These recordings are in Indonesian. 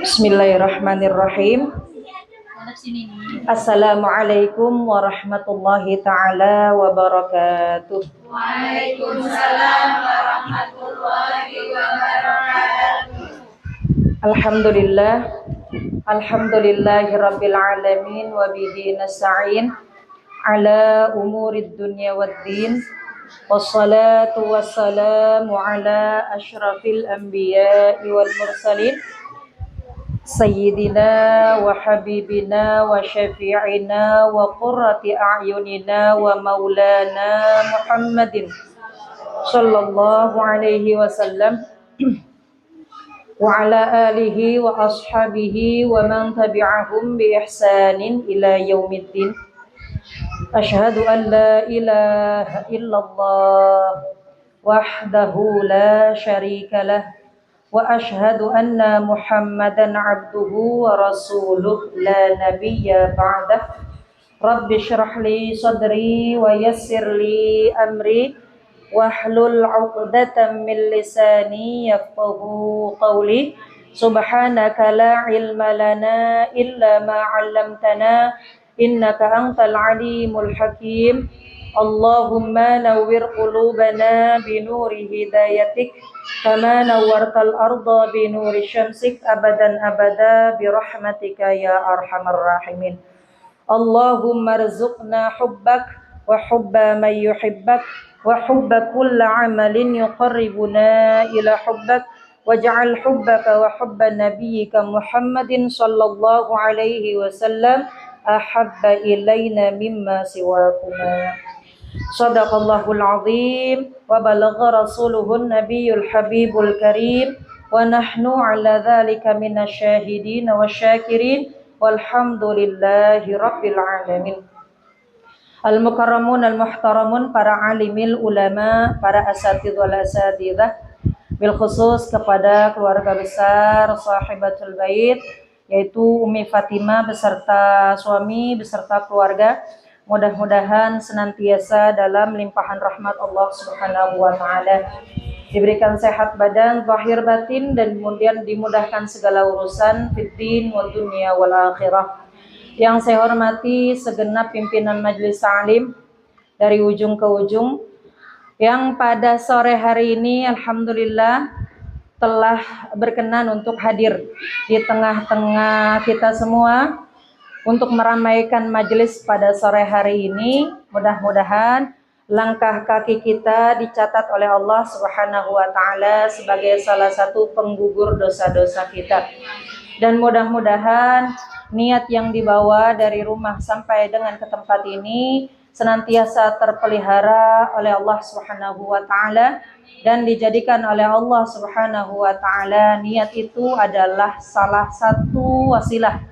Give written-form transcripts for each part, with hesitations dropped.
Bismillahirrahmanirrahim. Assalamualaikum warahmatullahi ta'ala wabarakatuh. Waalaikumsalam warahmatullahi wabarakatuh. Alhamdulillahi rabbil alamin wa bihi nasta'in ala umurid dunya waddin. Wassalatu wassalamu ala asyrafil anbiya'i wal mursalin Sayyidina wa habibina wa syafi'ina wa qurrati a'yunina wa maulana Muhammadin sallallahu alaihi wasallam wa ala alihi wa ashabihi wa man tabi'ahum bi ihsanin ila yaumiddin. Asyhadu an la ilaha illallah wahdahu la syarika lah wa asyhadu anna Muhammadan abduhu wa rasuluh la nabiyya ba'dah. Rabbi syrah li sadri wa yassir li amri wahlul 'uqdatam min lisani yafqahu qawli. Subhanaka la ilma lana illa ma 'allamtana innaka antal alimul hakim. Allahumma nawwir qulubana binuri hidayatik kama nawwartal arda binuri syamsik abadan abada birahmatika ya arhamar rahimin. Allahumma rzuqna hubbak wa hubba man yuhibbak wa hubba kulla amalin yuqarribuna ila hubbak waj'al hubbaka wa hubba nabiyyika Muhammadin sallallahu alaihi wasallam ahabba ilaina mimma siwakuma. Sadaqallahul azim wa balagha rasuluhun nabiyul habibul karim wa nahnu ala dhalika minasyahidin wa syakirin walhamdulillahi rabbil alamin. Al-mukarramun al-muhtaramun, para alimil ulama, para asatidz wal asatidzah, bil khusus kepada keluarga besar sahibatul bait, yaitu Umi Fatimah beserta suami beserta keluarga. Mudah-mudahan senantiasa dalam limpahan rahmat Allah Subhanahu wa taala, diberikan sehat badan, zahir batin, dan kemudian dimudahkan segala urusan fid din wa dunya wal akhirah. Yang saya hormati segenap pimpinan majelis ta'lim dari ujung ke ujung, yang pada sore hari ini alhamdulillah telah berkenan untuk hadir di tengah-tengah kita semua untuk meramaikan majelis pada sore hari ini. Mudah-mudahan langkah kaki kita dicatat oleh Allah Subhanahu wa taala sebagai salah satu penggugur dosa-dosa kita. Dan mudah-mudahan niat yang dibawa dari rumah sampai dengan ke tempat ini senantiasa terpelihara oleh Allah Subhanahu wa taala dan dijadikan oleh Allah Subhanahu wa taala. Niat itu adalah salah satu wasilah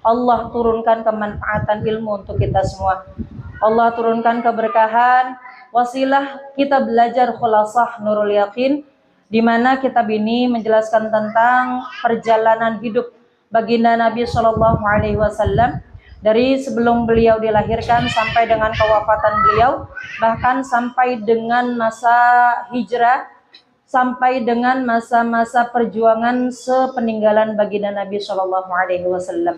Allah turunkan kemanfaatan ilmu untuk kita semua. Allah turunkan keberkahan, wasilah kita belajar khulasah Nurul Yaqin, di mana kitab ini menjelaskan tentang perjalanan hidup baginda Nabi Shallallahu Alaihi Wasallam dari sebelum beliau dilahirkan sampai dengan kewafatan beliau, bahkan sampai dengan masa hijrah, sampai dengan masa-masa perjuangan sepeninggalan baginda Nabi Shallallahu Alaihi Wasallam.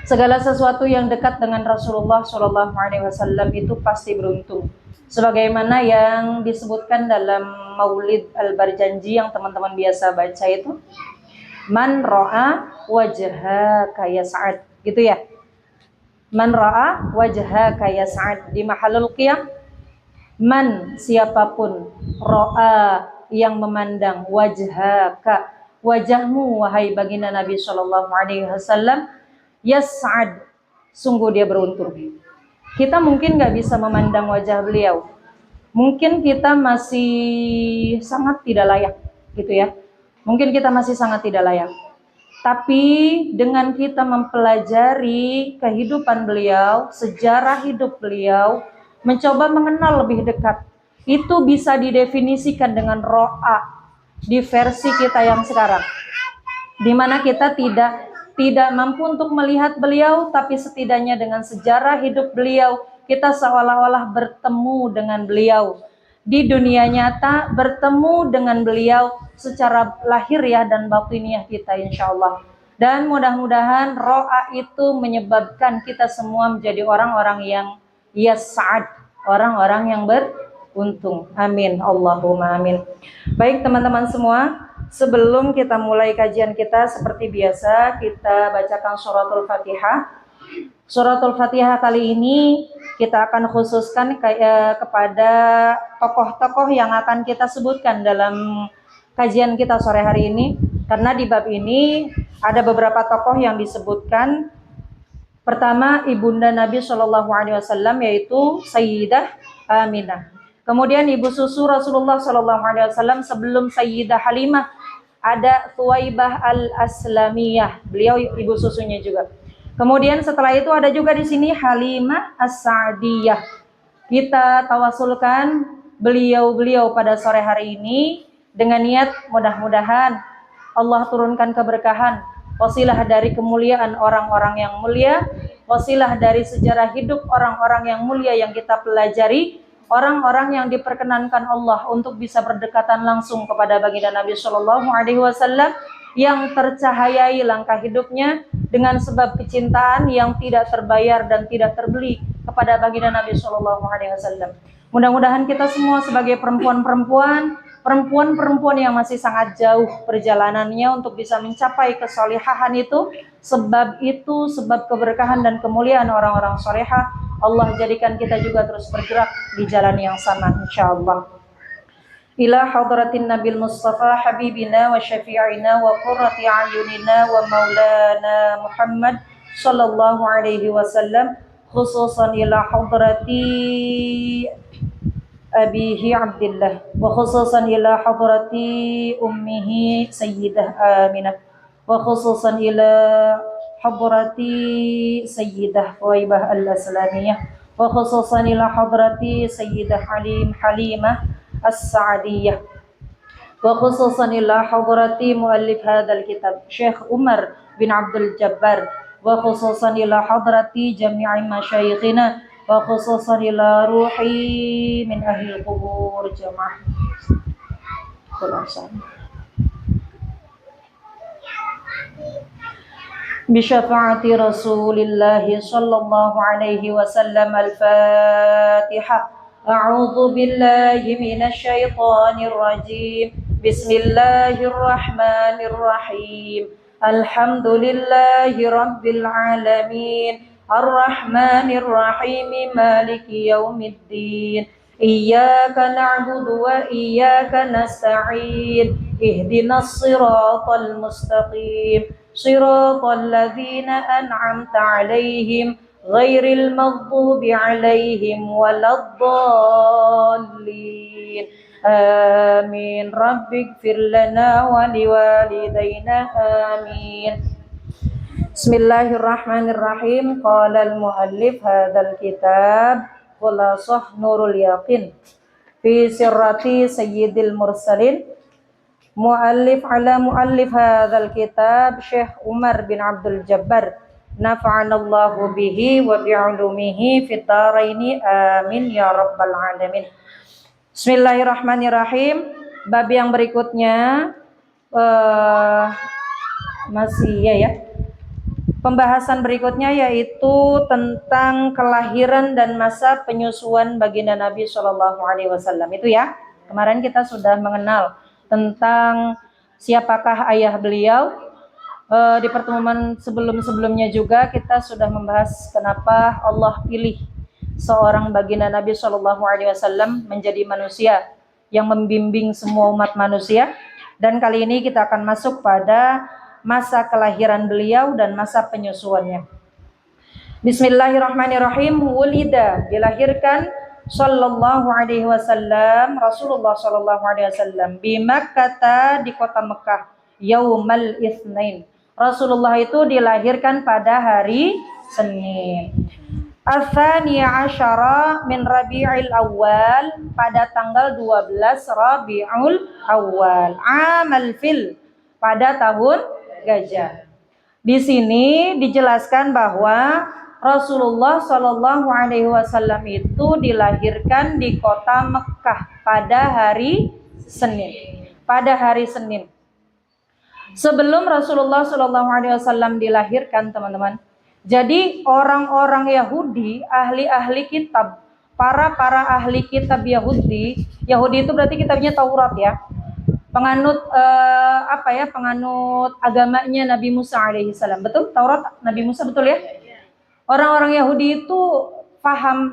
Segala sesuatu yang dekat dengan Rasulullah Shallallahu Alaihi Wasallam itu pasti beruntung. Sebagaimana yang disebutkan dalam Maulid Al-Barjanji yang teman-teman biasa baca itu, man ra'a wajhaka yas'ad, gitu ya. Man ra'a wajhaka yas'ad, di mahallul qiyam. Man, siapapun, ra'a, yang memandang, wajhaka, wajahmu wahai baginda Nabi Shallallahu Alaihi Wasallam, yas'ad, sungguh dia beruntung. Kita mungkin nggak bisa memandang wajah beliau, mungkin kita masih sangat tidak layak, gitu ya. Mungkin kita masih sangat tidak layak. Tapi dengan kita mempelajari kehidupan beliau, sejarah hidup beliau, mencoba mengenal lebih dekat, itu bisa didefinisikan dengan ro'a di versi kita yang sekarang, di mana kita tidak mampu untuk melihat beliau, tapi setidaknya dengan sejarah hidup beliau, kita seolah-olah bertemu dengan beliau. di dunia nyata bertemu dengan beliau secara lahiriah dan batiniah kita insyaallah. Dan mudah-mudahan ro'a itu menyebabkan kita semua menjadi orang-orang yang yas'ad, orang-orang yang beruntung. Amin. Allahumma amin. Baik teman-teman semua, sebelum kita mulai kajian kita seperti biasa kita bacakan suratul Fatihah. Suratul Fatihah kali ini kita akan khususkan kepada tokoh-tokoh yang akan kita sebutkan dalam kajian kita sore hari ini, karena di bab ini ada beberapa tokoh yang disebutkan. Pertama, ibunda Nabi Shallallahu Alaihi Wasallam yaitu Sayyidah Aminah. Kemudian ibu susu Rasulullah Shallallahu Alaihi Wasallam sebelum Sayyidah Halimah ada Thuwaibah al-Aslamiyah, beliau ibu susunya juga. Kemudian setelah itu ada juga di sini Halimah As-Sa'diyah. Kita tawasulkan beliau-beliau pada sore hari ini dengan niat mudah-mudahan Allah turunkan keberkahan, wasilah dari kemuliaan orang-orang yang mulia, wasilah dari sejarah hidup orang-orang yang mulia yang kita pelajari, orang-orang yang diperkenankan Allah untuk bisa berdekatan langsung kepada baginda Nabi Shallallahu Alaihi Wasallam, yang tercahayai langkah hidupnya dengan sebab kecintaan yang tidak terbayar dan tidak terbeli kepada baginda Nabi Shallallahu Alaihi Wasallam. Mudah-mudahan kita semua sebagai perempuan-perempuan yang masih sangat jauh perjalanannya untuk bisa mencapai kesolihahan itu sebab keberkahan dan kemuliaan orang-orang solehah. Allah jadikan kita juga terus bergerak di jalan yang sama insyaallah. Ila hadratin Nabil Mustafa habibina wa syafi'ina wa qurrati ayunina wa maulana Muhammad sallallahu alaihi wasallam, khususan ila hadrati abihi Abdullah wa khususan ila hadrati ummihi Sayyidah Aminah wa khususan ila hadrati Sayyidah Thuwaibah al-Aslamiyah wa khususan ila hadrati Sayyidah Halimah As-Sa'diyah wa khususan ila hadrati muallif hadzal kitab Syekh Umar bin Abdul Jabbar wa khususan ila hadrati jami'i masyayikhina wa khususan ila ruhi min ahli qubur jamaah. Bisyafaati Rasulillah sallallahu alaihi wasallam. Al-Fatihah. A'udzu billahi minasy syaithanir rajim. Bismillahirrahmanirrahim. Alhamdulillahi rabbil alamin. Ar-Rahmanir Rahim. Maliki yaumiddin. Iyyaka na'budu wa iyyaka nasta'in. Ihdinas siratal mustaqim. Siratal ladzina an'amta 'alaihim ghairil maghdubi 'alaihim waladdallin. Amin. Rabbighfir lana wa liwalidayna. Amin. Bismillahirrahmanirrahim. Qala al-muallif hadzal kitab Khulasah Nurul Yaqin fi sirrati sayyidil mursalin. Muallif hadzal kitab Syekh Umar bin Abdul Jabbar, nafa'anallahu bihi wa bi'ulumihi fid dharaini amin ya rabbal alamin. Bismillahirrahmanirrahim. Bab yang berikutnya pembahasan berikutnya yaitu tentang kelahiran dan masa penyusuan baginda Nabi Shallallahu Alaihi Wasallam. Itu ya, kemarin kita sudah mengenal tentang siapakah ayah beliau. Di pertemuan sebelum-sebelumnya juga kita sudah membahas kenapa Allah pilih seorang baginda Nabi Shallallahu Alaihi Wasallam menjadi manusia yang membimbing semua umat manusia. Dan kali ini kita akan masuk pada masa kelahiran beliau dan masa penyusuannya. Bismillahirrahmanirrahim. Wulida, dilahirkan Sallallahu Alaihi Wasallam, Rasulullah Sallallahu Alaihi Wasallam di Makkah, di kota Mekah, Yaumal Itsnain. Rasulullah itu dilahirkan pada hari Senin. Ats-tsaniya asyara min Rabiul Awal, pada tanggal 12 Rabiul Awal, amal fil, pada tahun gajah. Di sini dijelaskan bahwa Rasulullah Shallallahu Alaihi Wasallam itu dilahirkan di kota Mekah pada hari Senin. Pada hari Senin. Sebelum Rasulullah Shallallahu Alaihi Wasallam dilahirkan, teman-teman. Jadi orang-orang Yahudi, ahli-ahli kitab, para ahli kitab Yahudi itu berarti kitabnya Taurat ya. Penganut penganut agamanya Nabi Musa alaihi salam. Betul? Taurat Nabi Musa, betul ya? Orang-orang Yahudi itu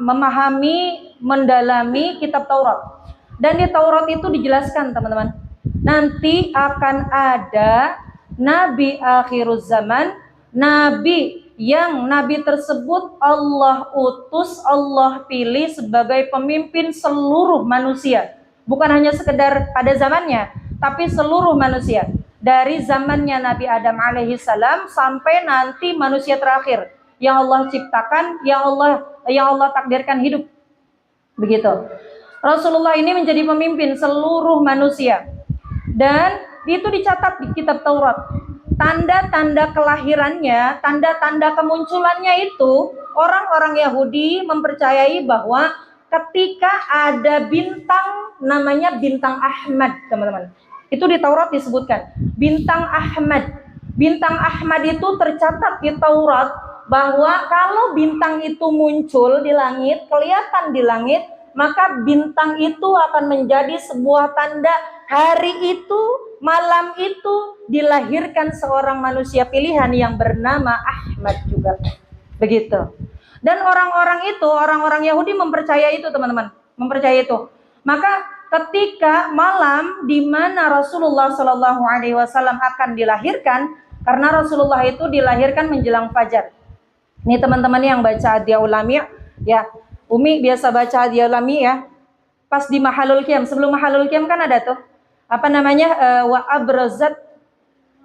memahami, mendalami kitab Taurat. Dan di Taurat itu dijelaskan, teman-teman, nanti akan ada nabi akhirul zaman, nabi yang nabi tersebut Allah utus, Allah pilih sebagai pemimpin seluruh manusia. Bukan hanya sekedar pada zamannya, tapi seluruh manusia. Dari zamannya Nabi Adam alaihi salam sampai nanti manusia terakhir yang Allah ciptakan, yang Allah takdirkan hidup. Begitu. Rasulullah ini menjadi pemimpin seluruh manusia. Dan itu dicatat di kitab Taurat. Tanda-tanda kelahirannya, tanda-tanda kemunculannya itu, orang-orang Yahudi mempercayai bahwa ketika ada bintang namanya bintang Ahmad, teman-teman. Itu di Taurat disebutkan. Bintang Ahmad. Bintang Ahmad itu tercatat di Taurat bahwa kalau bintang itu muncul di langit, kelihatan di langit, maka bintang itu akan menjadi sebuah tanda hari itu, malam itu dilahirkan seorang manusia pilihan yang bernama Ahmad juga. Begitu. Dan orang-orang Yahudi mempercayai itu, teman-teman. Mempercayai itu. Maka ketika malam di mana Rasulullah Shallallahu Alaihi Wasallam akan dilahirkan, karena Rasulullah itu dilahirkan menjelang fajar. Ini teman-teman yang baca Hadiah Ulami ya, Umi biasa baca Hadiah Ulami ya. Pas di Mahalul Qiyam, sebelum Mahalul Qiyam kan ada tuh apa namanya, wa abrazat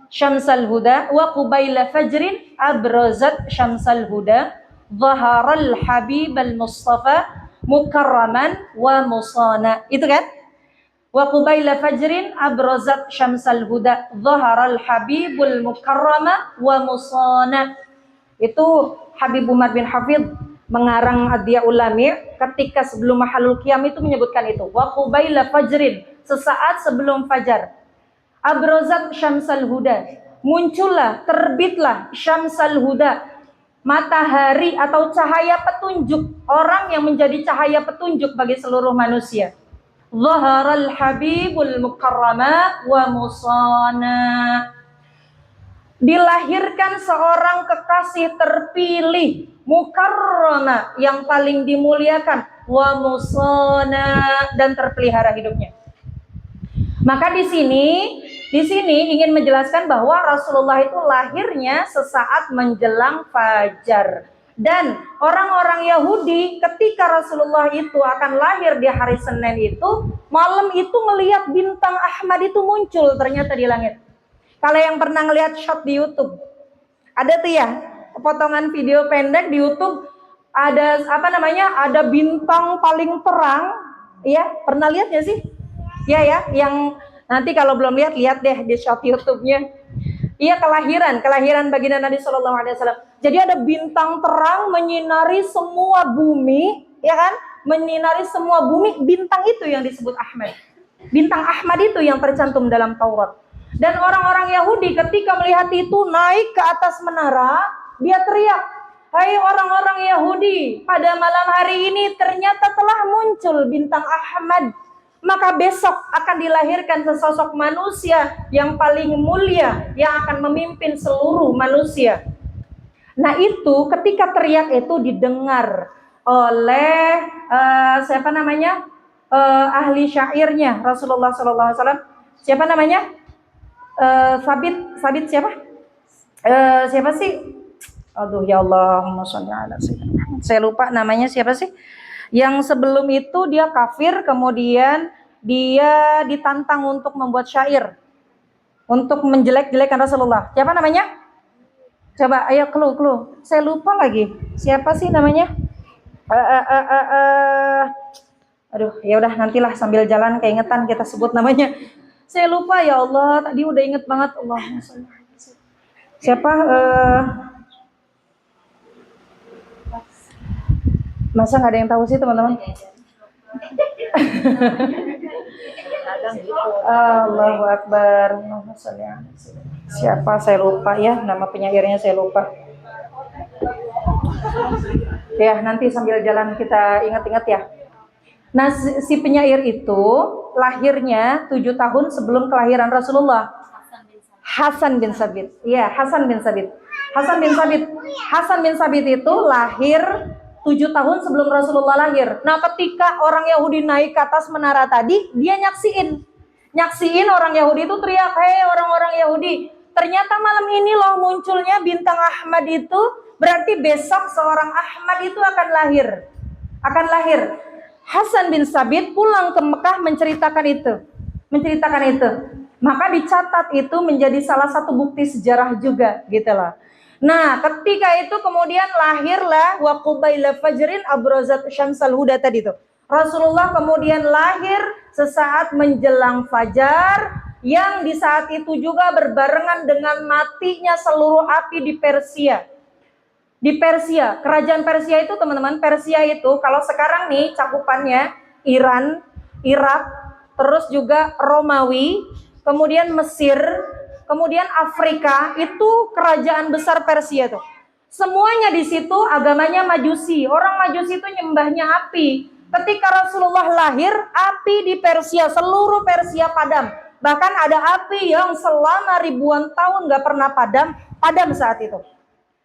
syamsal huda wa qubaila fajrin abrazat syamsal huda zaharal habibal mustafa mukarraman wa musana. Itu kan? Wa qubaila fajrin abrazat syamsal huda zaharal habibul mukarrama wa musana. Itu Habib Umar bin Hafidh mengarang Hadiah Ulami ketika sebelum Mahalul Qiyam itu menyebutkan itu. Wa qubaila fajrin, sesaat sebelum fajar. Abrazat syamsal huda, muncullah, terbitlah syamsal huda, matahari atau cahaya petunjuk, orang yang menjadi cahaya petunjuk bagi seluruh manusia. Zaharal habibul mukarrama wa musana. Dilahirkan seorang kekasih terpilih, mukarrama, yang paling dimuliakan, wa musana, dan terpelihara hidupnya. Maka di sini ingin menjelaskan bahwa Rasulullah itu lahirnya sesaat menjelang fajar. Dan orang-orang Yahudi ketika Rasulullah itu akan lahir di hari Senin itu, malam itu melihat bintang Ahmad itu muncul ternyata di langit. Kalau yang pernah ngelihat shot di YouTube, ada tuh ya, potongan video pendek di YouTube, ada ada bintang paling terang, ya, pernah lihat ya sih? Ya, yang nanti kalau belum lihat deh di shot YouTube-nya. Iya, kelahiran baginda Nabi Shallallahu Alaihi Wasallam. Jadi ada bintang terang menyinari semua bumi, ya kan? Menyinari semua bumi, bintang itu yang disebut Ahmad. Bintang Ahmad itu yang tercantum dalam Taurat. Dan orang-orang Yahudi ketika melihat itu naik ke atas menara, dia teriak, "Hai orang-orang Yahudi, pada malam hari ini ternyata telah muncul bintang Ahmad. Maka besok akan dilahirkan sesosok manusia yang paling mulia, yang akan memimpin seluruh manusia." Nah itu ketika teriak itu didengar oleh ahli syairnya Rasulullah SAW. Siapa namanya? Sabit siapa? Siapa sih? Aduh ya Allahumma sholli ala sayyidina. Saya lupa namanya siapa sih? Yang sebelum itu dia kafir, kemudian dia ditantang untuk membuat syair untuk menjelek-jelekan Rasulullah. Siapa namanya? Coba ayo clue. Saya lupa lagi. Siapa sih namanya? Aduh, ya udah nantilah sambil jalan keingetan kita sebut namanya. Saya lupa ya Allah, tadi udah inget banget. Allahumma sholli. Siapa? Masa nggak ada yang tahu sih teman-teman? Allahu Akbar. Siapa saya lupa ya, nama penyairnya saya lupa. Ya, nanti sambil jalan kita ingat-ingat ya. Nah, si penyair itu lahirnya 7 tahun sebelum kelahiran Rasulullah. Hasan bin Sabit. Iya, Hasan bin Sabit. Hasan bin Sabit itu lahir 7 tahun sebelum Rasulullah lahir. Nah, ketika orang Yahudi naik ke atas menara tadi, dia nyaksiin orang Yahudi itu teriak, "Hei orang-orang Yahudi, ternyata malam ini loh munculnya bintang Ahmad itu, berarti besok seorang Ahmad itu akan lahir. Hasan bin Sabit pulang ke Mekah menceritakan itu. Maka dicatat itu menjadi salah satu bukti sejarah juga gitu loh. Nah, ketika itu kemudian lahirlah wa qubaila fajrin abrazat syamsal huda tadi itu. Rasulullah kemudian lahir sesaat menjelang fajar, yang di saat itu juga berbarengan dengan matinya seluruh api di Persia. Di Persia, kerajaan Persia itu teman-teman, Persia itu kalau sekarang nih cakupannya Iran, Irak, terus juga Romawi, kemudian Mesir, kemudian Afrika, itu kerajaan besar Persia tuh. Semuanya di situ agamanya Majusi. Orang Majusi itu nyembahnya api. Ketika Rasulullah lahir, api di Persia, seluruh Persia padam. Bahkan ada api yang selama ribuan tahun gak pernah padam saat itu.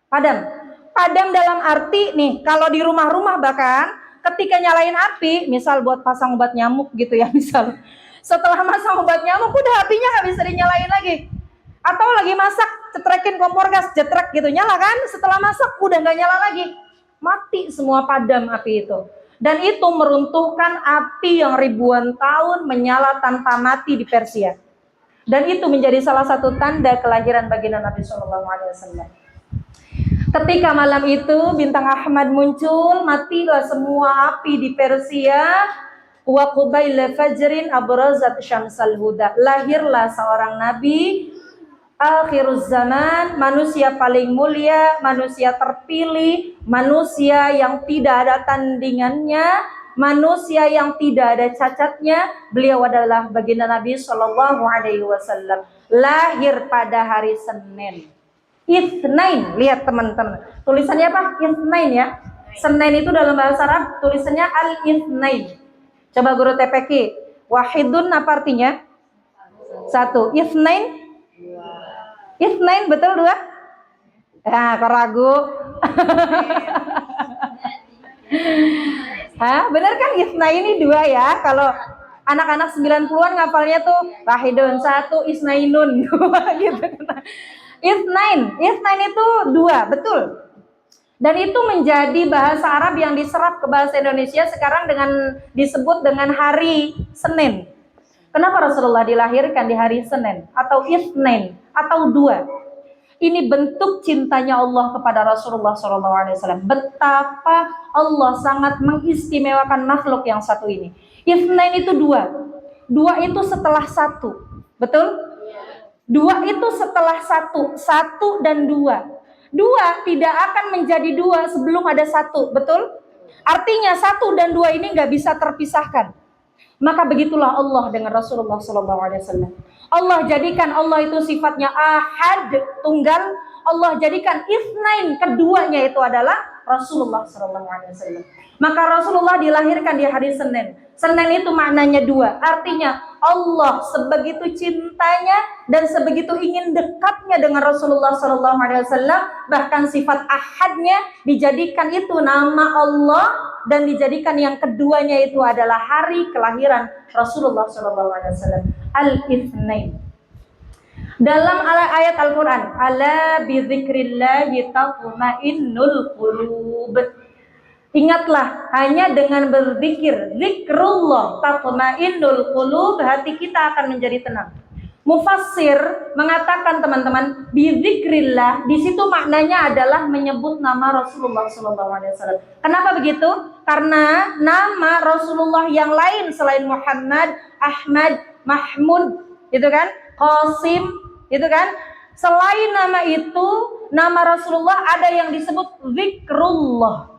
Padam dalam arti nih, kalau di rumah-rumah bahkan ketika nyalain api, misal buat pasang obat nyamuk gitu ya, misal setelah masang obat nyamuk udah apinya nggak bisa dinyalain lagi. Atau lagi masak, cetrekin kompor gas, jetrek gitu, nyala kan? Setelah masak udah nggak nyala lagi, mati semua, padam api itu. Dan itu meruntuhkan api yang ribuan tahun menyala tanpa mati di Persia. Dan itu menjadi salah satu tanda kelahiran baginda Nabi SAW. Ketika malam itu bintang Ahmad muncul, matilah semua api di Persia. Wa qubaila fajrin abrazat syamsal huda. Lahirlah seorang nabi akhiruz zaman, manusia paling mulia, manusia terpilih, manusia yang tidak ada tandingannya, manusia yang tidak ada cacatnya. Beliau adalah baginda Nabi sallallahu alaihi wasallam. Lahir pada hari Senin. Itsnain, lihat teman-teman. Tulisannya apa? Itsnain ya. Senin itu dalam bahasa Arab tulisannya al-itsnain. Coba guru TPQ. Wahidun apa artinya? Satu. Itsnain? Itsnain betul dua? Nah, kok ragu? Hah, benar kan itsnain ini dua ya? Kalau anak-anak 90-an ngapalnya tuh wahidun satu, isnainun gitu. Itsnain itu dua, betul. Dan itu menjadi bahasa Arab yang diserap ke bahasa Indonesia sekarang dengan disebut dengan hari Senin. Kenapa Rasulullah dilahirkan di hari Senin atau Itsnain atau dua? Ini bentuk cintanya Allah kepada Rasulullah SAW. Betapa Allah sangat mengistimewakan makhluk yang satu ini. Itsnain itu dua. Dua itu setelah satu, betul? Dua itu setelah satu, satu dan dua. Dua tidak akan menjadi dua sebelum ada satu, betul? Artinya satu dan dua ini nggak bisa terpisahkan. Maka begitulah Allah dengan Rasulullah SAW. Allah jadikan Allah itu sifatnya ahad, tunggal. Allah jadikan itsnain, keduanya itu adalah Rasulullah SAW. Maka Rasulullah dilahirkan di hari Senin. Senin itu maknanya dua, artinya Allah sebegitu cintanya dan sebegitu ingin dekatnya dengan Rasulullah SAW, bahkan sifat ahadnya dijadikan itu nama Allah dan dijadikan yang keduanya itu adalah hari kelahiran Rasulullah SAW. Al-Itsnain. Dalam ayat Al-Quran, ala bizikrillahi tatma'innul qulub. Ingatlah, hanya dengan berzikir, zikrullah, tatma'innul qulub, hati kita akan menjadi tenang. Mufassir mengatakan teman-teman, bizikrillah, di situ maknanya adalah menyebut nama Rasulullah SAW. Kenapa begitu? Karena nama Rasulullah yang lain selain Muhammad, Ahmad, Mahmud, itu kan, Qasim, itu kan. Selain nama itu, nama Rasulullah ada yang disebut zikrullah.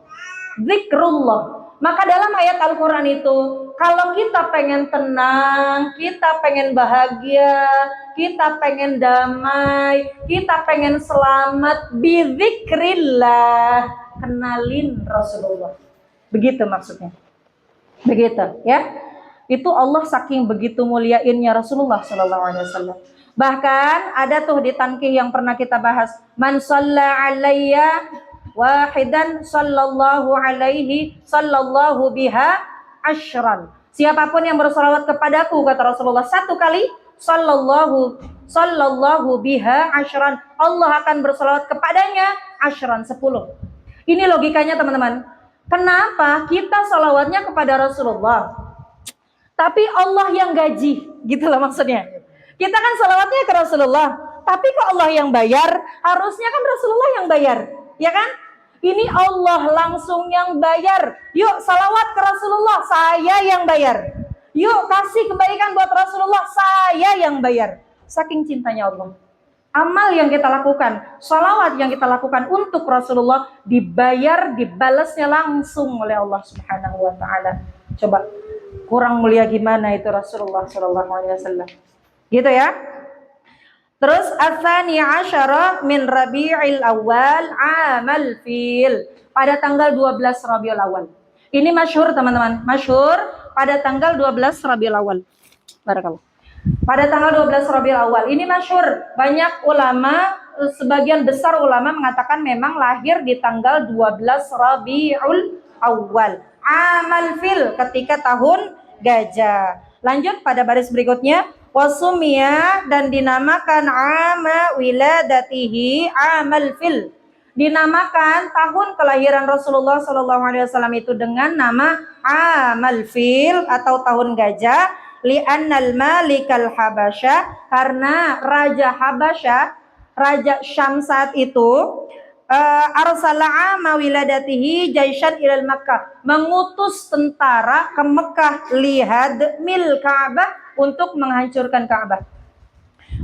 zikrullah. Maka dalam ayat Al-Quran itu, kalau kita pengen tenang, kita pengen bahagia, kita pengen damai, kita pengen selamat, bizikrillah, kenalin Rasulullah. Begitu maksudnya. Begitu ya. Itu Allah saking begitu muliainnya Rasulullah SAW. Bahkan ada tuh di tankih yang pernah kita bahas, man shalla alayya wahidan sallallahu biha asyran. Siapapun yang bersolawat kepadaku, kata Rasulullah, satu kali, sallallahu biha asyran, Allah akan bersolawat kepadanya asyran, 10. Ini logikanya teman-teman. Kenapa kita solawatnya kepada Rasulullah, tapi Allah yang gaji, gitulah maksudnya. Kita kan salawatnya ke Rasulullah, tapi kok Allah yang bayar? Harusnya kan Rasulullah yang bayar, ya kan? Ini Allah langsung yang bayar. Yuk salawat ke Rasulullah, saya yang bayar. Yuk kasih kebaikan buat Rasulullah, saya yang bayar. Saking cintanya Allah. Amal yang kita lakukan, salawat yang kita lakukan untuk Rasulullah dibayar, dibalasnya langsung oleh Allah Subhanahu wa taala. Coba kurang mulia gimana itu Rasulullah sallallahu alaihi wasallam. Gitu ya. Terus ats-tsani asyara min Rabiul Awal amal fil, pada tanggal 12 Rabiul Awal. Ini masyhur teman-teman, masyhur pada tanggal 12 Rabiul Awal. Barakallah. Pada tanggal 12 Rabiul Awal ini masyhur, banyak ulama, sebagian besar ulama mengatakan memang lahir di tanggal 12 Rabiul Awal. Amal fil, ketika tahun gajah. Lanjut pada baris berikutnya, wasumia, dan dinamakan ama wiladatihi amal fil. Dinamakan tahun kelahiran Rasulullah SAW itu dengan nama amal fil atau tahun gajah, li'annal malikal habasya, karena raja Habasyah, raja Syam saat itu, arsala ama wiladatihi jaishan ilal Makkah, mengutus tentara ke Mekah, lihad mil Ka'bah, untuk menghancurkan Ka'bah.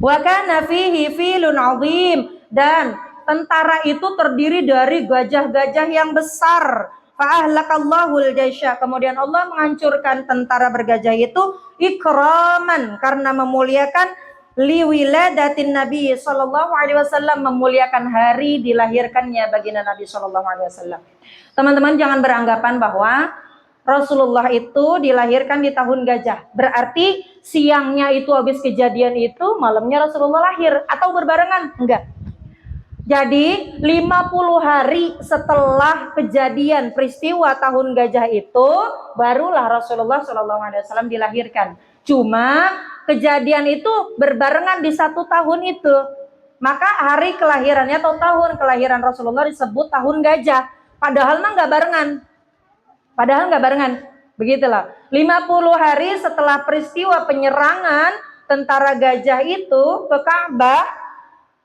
Wa kana fihi filun azim, dan tentara itu terdiri dari gajah-gajah yang besar. Fa ahlakallahul jaisha, kemudian Allah menghancurkan tentara bergajah itu ikraman, karena memuliakan liwiladatin Nabi sallallahu alaihi wasallam, memuliakan hari dilahirkannya baginda Nabi sallallahu alaihi wasallam. Teman-teman jangan beranggapan bahwa Rasulullah itu dilahirkan di tahun gajah, berarti siangnya itu habis kejadian itu malamnya Rasulullah lahir, atau berbarengan, enggak. Jadi 50 hari setelah kejadian peristiwa tahun gajah itu barulah Rasulullah SAW dilahirkan. Cuma kejadian itu berbarengan di satu tahun itu, maka hari kelahirannya atau tahun kelahiran Rasulullah disebut tahun gajah. Padahal mah nggak barengan. Begitulah. 50 hari setelah peristiwa penyerangan tentara gajah itu ke Ka'bah,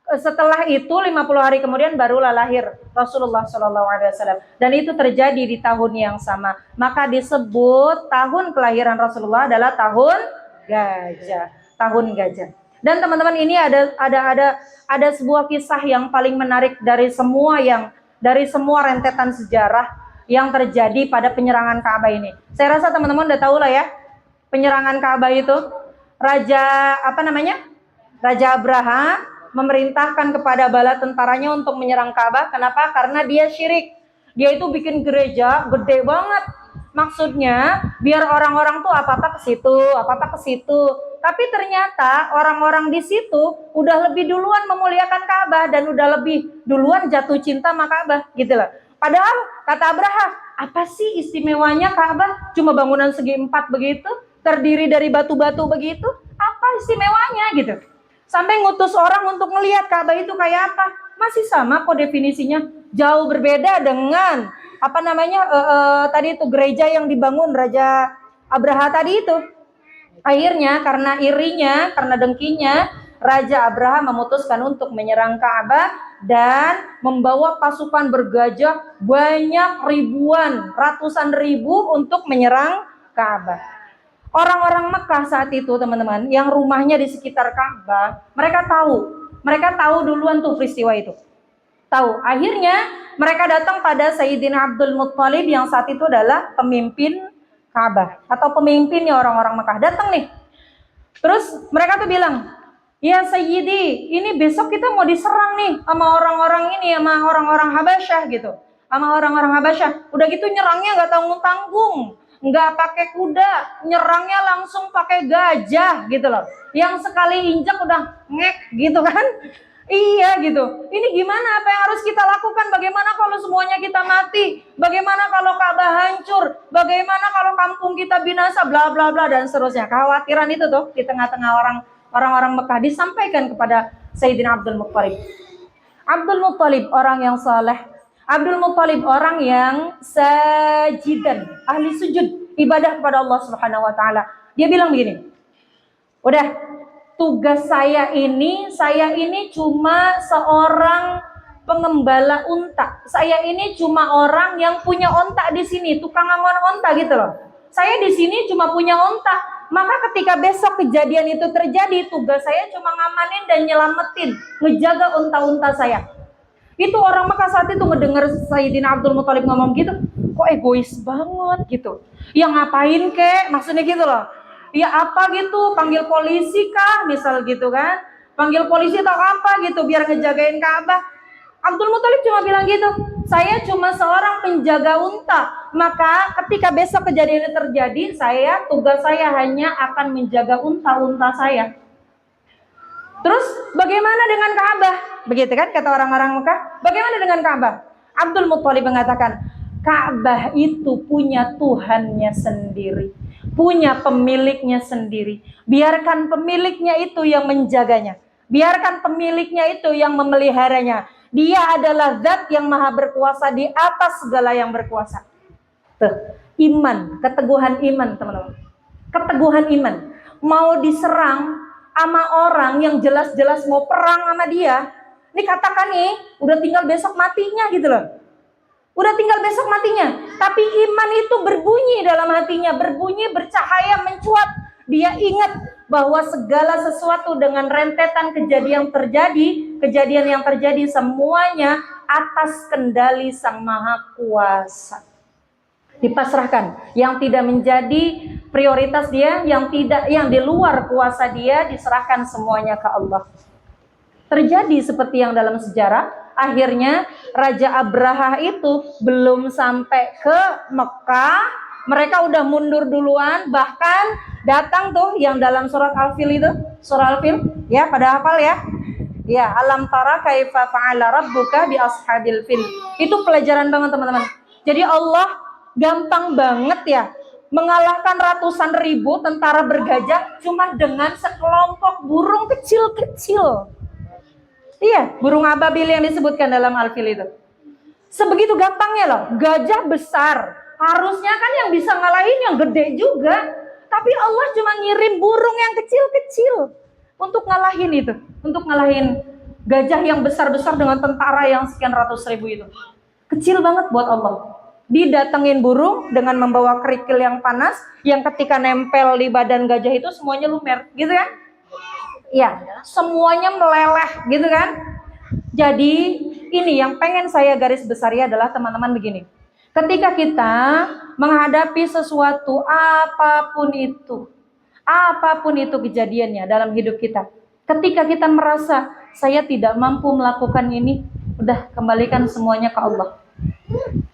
setelah itu 50 hari kemudian barulah lahir Rasulullah SAW. Dan itu terjadi di tahun yang sama. Maka disebut tahun kelahiran Rasulullah adalah tahun gajah. Tahun gajah. Dan teman-teman, ini ada sebuah kisah yang paling menarik dari semua rentetan sejarah yang terjadi pada penyerangan Ka'bah ini. Saya rasa teman-teman udah tahu lah ya, penyerangan Ka'bah itu Raja Abraha memerintahkan kepada bala tentaranya untuk menyerang Ka'bah. Kenapa? Karena dia syirik. Dia itu bikin gereja gede banget. Maksudnya biar orang-orang tuh apa-apa ke situ. Tapi ternyata orang-orang di situ udah lebih duluan memuliakan Ka'bah dan udah lebih duluan jatuh cinta sama Ka'bah, gitu loh. Padahal kata Abraha, apa sih istimewanya Ka'bah? Cuma bangunan segi 4 begitu, terdiri dari batu-batu begitu. Apa istimewanya gitu? Sampai ngutus orang untuk melihat Ka'bah itu kayak apa. Masih sama kok definisinya. Jauh berbeda dengan tadi itu gereja yang dibangun Raja Abraha tadi itu. Akhirnya karena irinya, karena dengkinya, Raja Abraha memutuskan untuk menyerang Ka'bah dan membawa pasukan bergajah banyak ribuan, ratusan ribu untuk menyerang Ka'bah. Orang-orang Mekah saat itu teman-teman, yang rumahnya di sekitar Ka'bah, mereka tahu duluan tuh peristiwa itu. Tahu. Akhirnya mereka datang pada Sayyidina Abdul Muttalib yang saat itu adalah pemimpin Ka'bah atau pemimpinnya orang-orang Mekah. Datang nih. Terus mereka tuh bilang, ya Sayyidi, ini besok kita mau diserang nih sama orang-orang ini, sama orang-orang Habasyah gitu. Sama orang-orang Habasyah. Udah gitu nyerangnya nggak tanggung-tanggung. Nggak pakai kuda, nyerangnya langsung pakai gajah gitu loh. Yang sekali injak udah ngek gitu kan. Iya gitu. Ini gimana, apa yang harus kita lakukan? Bagaimana kalau semuanya kita mati? Bagaimana kalau Ka'bah hancur? Bagaimana kalau kampung kita binasa? Bla bla bla dan seterusnya. Kekhawatiran itu tuh di tengah-tengah orang-orang Mekah disampaikan kepada Sayyidina Abdul Muttalib. Abdul Muttalib orang yang saleh. Abdul Muttalib orang yang sajidan, ahli sujud, ibadah kepada Allah Subhanahu wa taala. Dia bilang begini. Udah, tugas saya ini cuma seorang pengembala unta. Saya ini cuma orang yang punya onta di sini, tukang angon onta gitu loh. Saya di sini cuma punya onta. Maka ketika besok kejadian itu terjadi, tugas saya cuma ngamanin dan nyelamatin, ngejaga unta-unta saya. Itu orang Mekah saat itu ngedenger Sayyidina Abdul Muttalib ngomong gitu, kok egois banget gitu. Ya ngapain kek, maksudnya gitu loh. Ya apa gitu, panggil polisi kah, misal gitu kan. Panggil polisi atau apa gitu, biar ngejagain Ka'bah. Abdul Muttalib cuma bilang gitu, saya cuma seorang penjaga unta. Maka ketika besok kejadian itu terjadi, tugas saya hanya akan menjaga unta-unta saya. Terus bagaimana dengan Ka'bah? Begitu kan kata orang-orang Mekah. Bagaimana dengan Ka'bah? Abdul Muttalib mengatakan, Ka'bah itu punya Tuhannya sendiri, punya pemiliknya sendiri. Biarkan pemiliknya itu yang menjaganya. Biarkan pemiliknya itu yang memeliharanya. Dia adalah zat yang maha berkuasa di atas segala yang berkuasa. Tuh, iman, keteguhan iman teman-teman. Keteguhan iman. Mau diserang sama orang yang jelas-jelas mau perang sama dia, ini katakan nih, udah tinggal besok matinya gitu loh. Udah tinggal besok matinya. Tapi iman itu berbunyi dalam hatinya, berbunyi, bercahaya, mencuat. Dia ingat bahwa segala sesuatu dengan rentetan kejadian yang terjadi semuanya atas kendali Sang Maha Kuasa. Dipasrahkan, yang tidak menjadi prioritas dia, yang di luar kuasa dia, diserahkan semuanya ke Allah. Terjadi seperti yang dalam sejarah, akhirnya Raja Abraha itu belum sampai ke Mekah, mereka udah mundur duluan, bahkan datang tuh yang dalam surat Al-Fil itu, surah Al-Fil, ya pada hafal ya. Ya, alam tara kaifa fa'ala rabbuka bi ashabil fil. Itu pelajaran banget teman-teman. Jadi Allah gampang banget ya mengalahkan ratusan ribu tentara bergajah cuma dengan sekelompok burung kecil-kecil. Iya, burung ababil yang disebutkan dalam Al-Fil itu. Sebegitu gampangnya loh, gajah besar. Harusnya kan yang bisa ngalahin yang gede juga. Tapi Allah cuma ngirim burung yang kecil-kecil untuk ngalahin itu. Untuk ngalahin gajah yang besar-besar dengan tentara yang sekian ratus ribu itu. Kecil banget buat Allah. Didatengin burung dengan membawa kerikil yang panas, yang ketika nempel di badan gajah itu semuanya lumer, gitu kan? Ya, semuanya meleleh, gitu kan? Jadi ini yang pengen saya garis besari adalah teman-teman begini. Ketika kita menghadapi sesuatu apapun itu kejadiannya dalam hidup kita, ketika kita merasa saya tidak mampu melakukan ini, udah kembalikan semuanya ke Allah.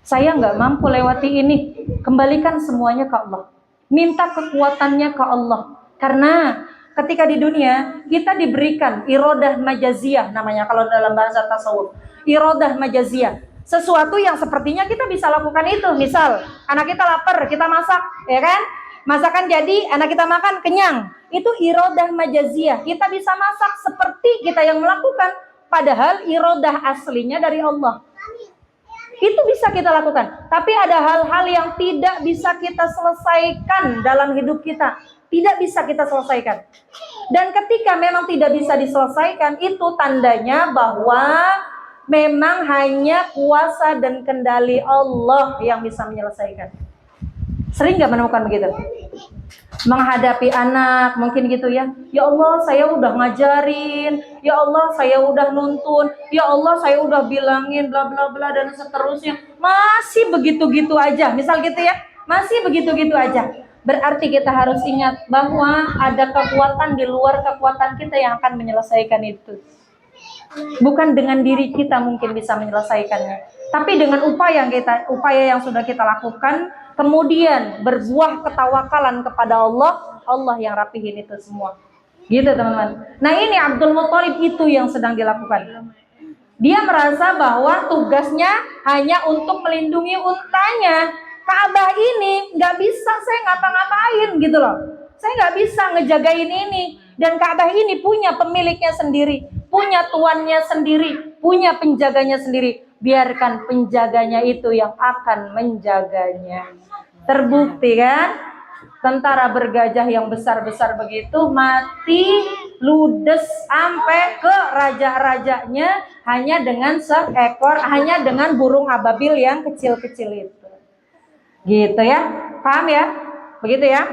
Saya nggak mampu lewati ini, kembalikan semuanya ke Allah. Minta kekuatannya ke Allah. Karena ketika di dunia kita diberikan irodah majaziyah namanya kalau dalam bahasa tasawuf. Irodah majaziyah. Sesuatu yang sepertinya kita bisa lakukan itu. Misal, anak kita lapar, kita masak, ya kan? Masakan jadi, anak kita makan, kenyang. Itu irodah majaziyah. Kita bisa masak seperti kita yang melakukan. Padahal irodah aslinya dari Allah. Itu bisa kita lakukan. Tapi ada hal-hal yang tidak bisa kita selesaikan dalam hidup kita. Tidak bisa kita selesaikan. Dan ketika memang tidak bisa diselesaikan, itu tandanya bahwa memang hanya kuasa dan kendali Allah yang bisa menyelesaikan. Sering gak menemukan begitu? menghadapi anak, mungkin gitu ya. Ya Allah, saya udah ngajarin, ya Allah, saya udah nuntun, ya Allah, saya udah bilangin bla bla bla dan seterusnya. Masih begitu-gitu aja. Misal gitu ya, masih begitu-gitu aja. Berarti kita harus ingat bahwa ada kekuatan di luar kekuatan kita yang akan menyelesaikan itu. Bukan dengan diri kita mungkin bisa menyelesaikannya, tapi dengan upaya yang sudah kita lakukan, kemudian berbuah ketawakalan kepada Allah, Allah yang rapihin itu semua. Gitu teman-teman. Nah ini Abdul Muthalib itu yang sedang dilakukan. Dia merasa bahwa tugasnya hanya untuk melindungi untanya. Ka'bah ini nggak bisa saya ngapa-ngapain gitu loh. Saya nggak bisa ngejagain ini. Dan Ka'bah ini punya pemiliknya sendiri, punya tuannya sendiri, punya penjaganya sendiri. Biarkan penjaganya itu yang akan menjaganya. Terbukti kan? Tentara bergajah yang besar-besar begitu mati ludes sampai ke raja-rajanya hanya dengan seekor, hanya dengan burung ababil yang kecil-kecil itu. Gitu ya, paham ya? Begitu ya?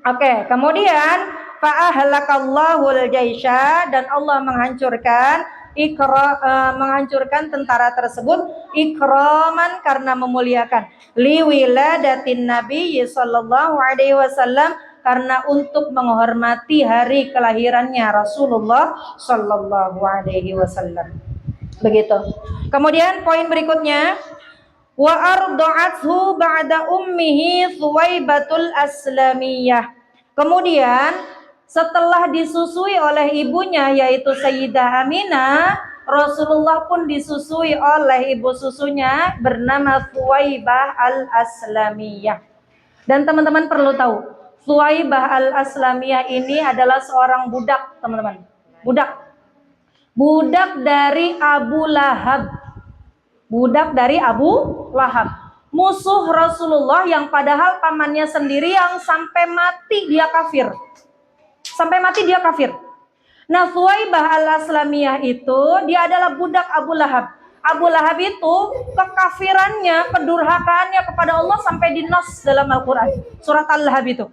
Oke, kemudian fa'ahlakallahul jaisha, dan Allah menghancurkan tentara tersebut ikraman, karena memuliakan, liwiladatin Nabi sallallahu alaihi wasallam, karena untuk menghormati hari kelahirannya Rasulullah sallallahu alaihi wasallam. Begitu. Kemudian poin berikutnya, wa arda'athu ba'da ummihi Thuwaibatul Aslamiyah. Kemudian setelah disusui oleh ibunya yaitu Sayyidah Aminah, Rasulullah pun disusui oleh ibu susunya bernama Thuwaibah Al-Aslamiyah. Dan teman-teman perlu tahu, Thuwaibah Al-Aslamiyah ini adalah seorang budak, teman-teman. Budak dari Abu Lahab. Budak dari Abu Lahab, musuh Rasulullah yang padahal pamannya sendiri yang sampai mati dia kafir. Nah, Thuwaibah Al-Aslamiyah itu dia adalah budak Abu Lahab. Abu Lahab itu kekafirannya, kedurhakaannya kepada Allah sampai dinas dalam Al-Quran, surat Al-Lahab itu,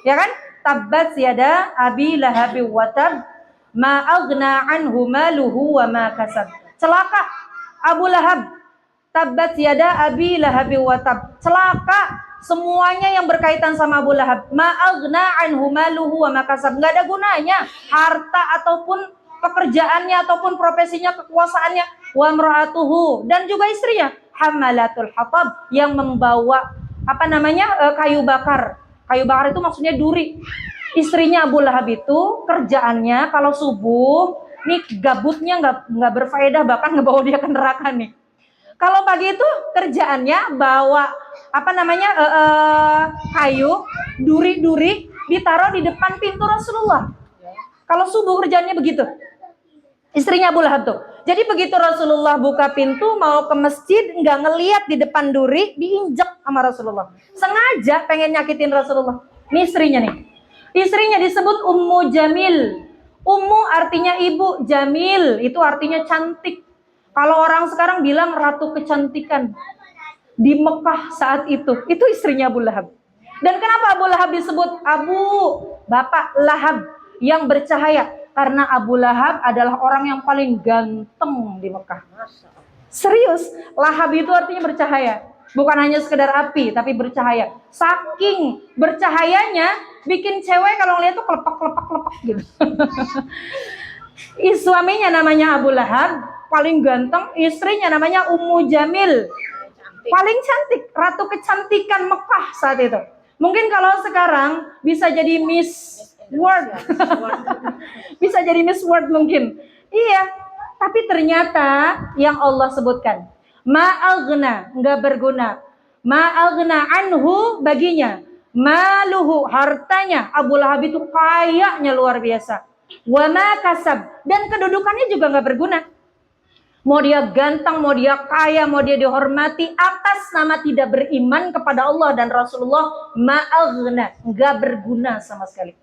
ya kan? Tabbat yada Abi Lahab wa tab, ma aghna anhu maluhu wa ma kasab. Celaka Abu Lahab, tabbat yada Abi Lahab wa tab. Celaka semuanya yang berkaitan sama Abu Lahab. Ma'aghna anhu maluhu wa makasab. Nggak ada gunanya harta ataupun pekerjaannya ataupun profesinya, kekuasaannya. Wa mra'atuhu, dan juga istrinya hamalatul hatab, yang membawa kayu bakar. Kayu bakar itu maksudnya duri. Istrinya Abu Lahab itu kerjaannya kalau subuh nih gabutnya nggak berfaedah, bahkan ngebawa dia ke neraka nih. Kalau pagi itu kerjaannya bawa kayu, duri-duri ditaruh di depan pintu Rasulullah. Kalau subuh kerjaannya begitu. Istrinya Abu Lahab tuh. Jadi begitu Rasulullah buka pintu mau ke masjid, nggak ngelihat di depan duri, diinjek sama Rasulullah. Sengaja pengen nyakitin Rasulullah. Ini istrinya nih. Istrinya disebut Ummu Jamil. Ummu artinya ibu, Jamil itu artinya cantik. Kalau orang sekarang bilang ratu kecantikan di Mekah saat itu istrinya Abu Lahab. Dan kenapa Abu Lahab disebut Bapak Lahab yang bercahaya? Karena Abu Lahab adalah orang yang paling ganteng di Mekah. Serius, Lahab itu artinya bercahaya. Bukan hanya sekedar api, tapi bercahaya. Saking bercahayanya, bikin cewek kalau lihat tuh kelepak gitu. Suaminya namanya Abu Lahab, paling ganteng. Istrinya namanya Ummu Jamil, paling cantik, ratu kecantikan Mekah saat itu. Mungkin kalau sekarang bisa jadi Miss World. Bisa jadi Miss World mungkin. Iya, tapi ternyata yang Allah sebutkan, ma'aghna, enggak berguna. Ma'aghna anhu, baginya. Maluhu, hartanya. Abu Lahab itu kayanya luar biasa. Wa ma kasab, dan kedudukannya juga enggak berguna. Mau dia ganteng, mau dia kaya, mau dia dihormati, atas nama tidak beriman kepada Allah dan Rasulullah, ma'aghna, enggak berguna sama sekali.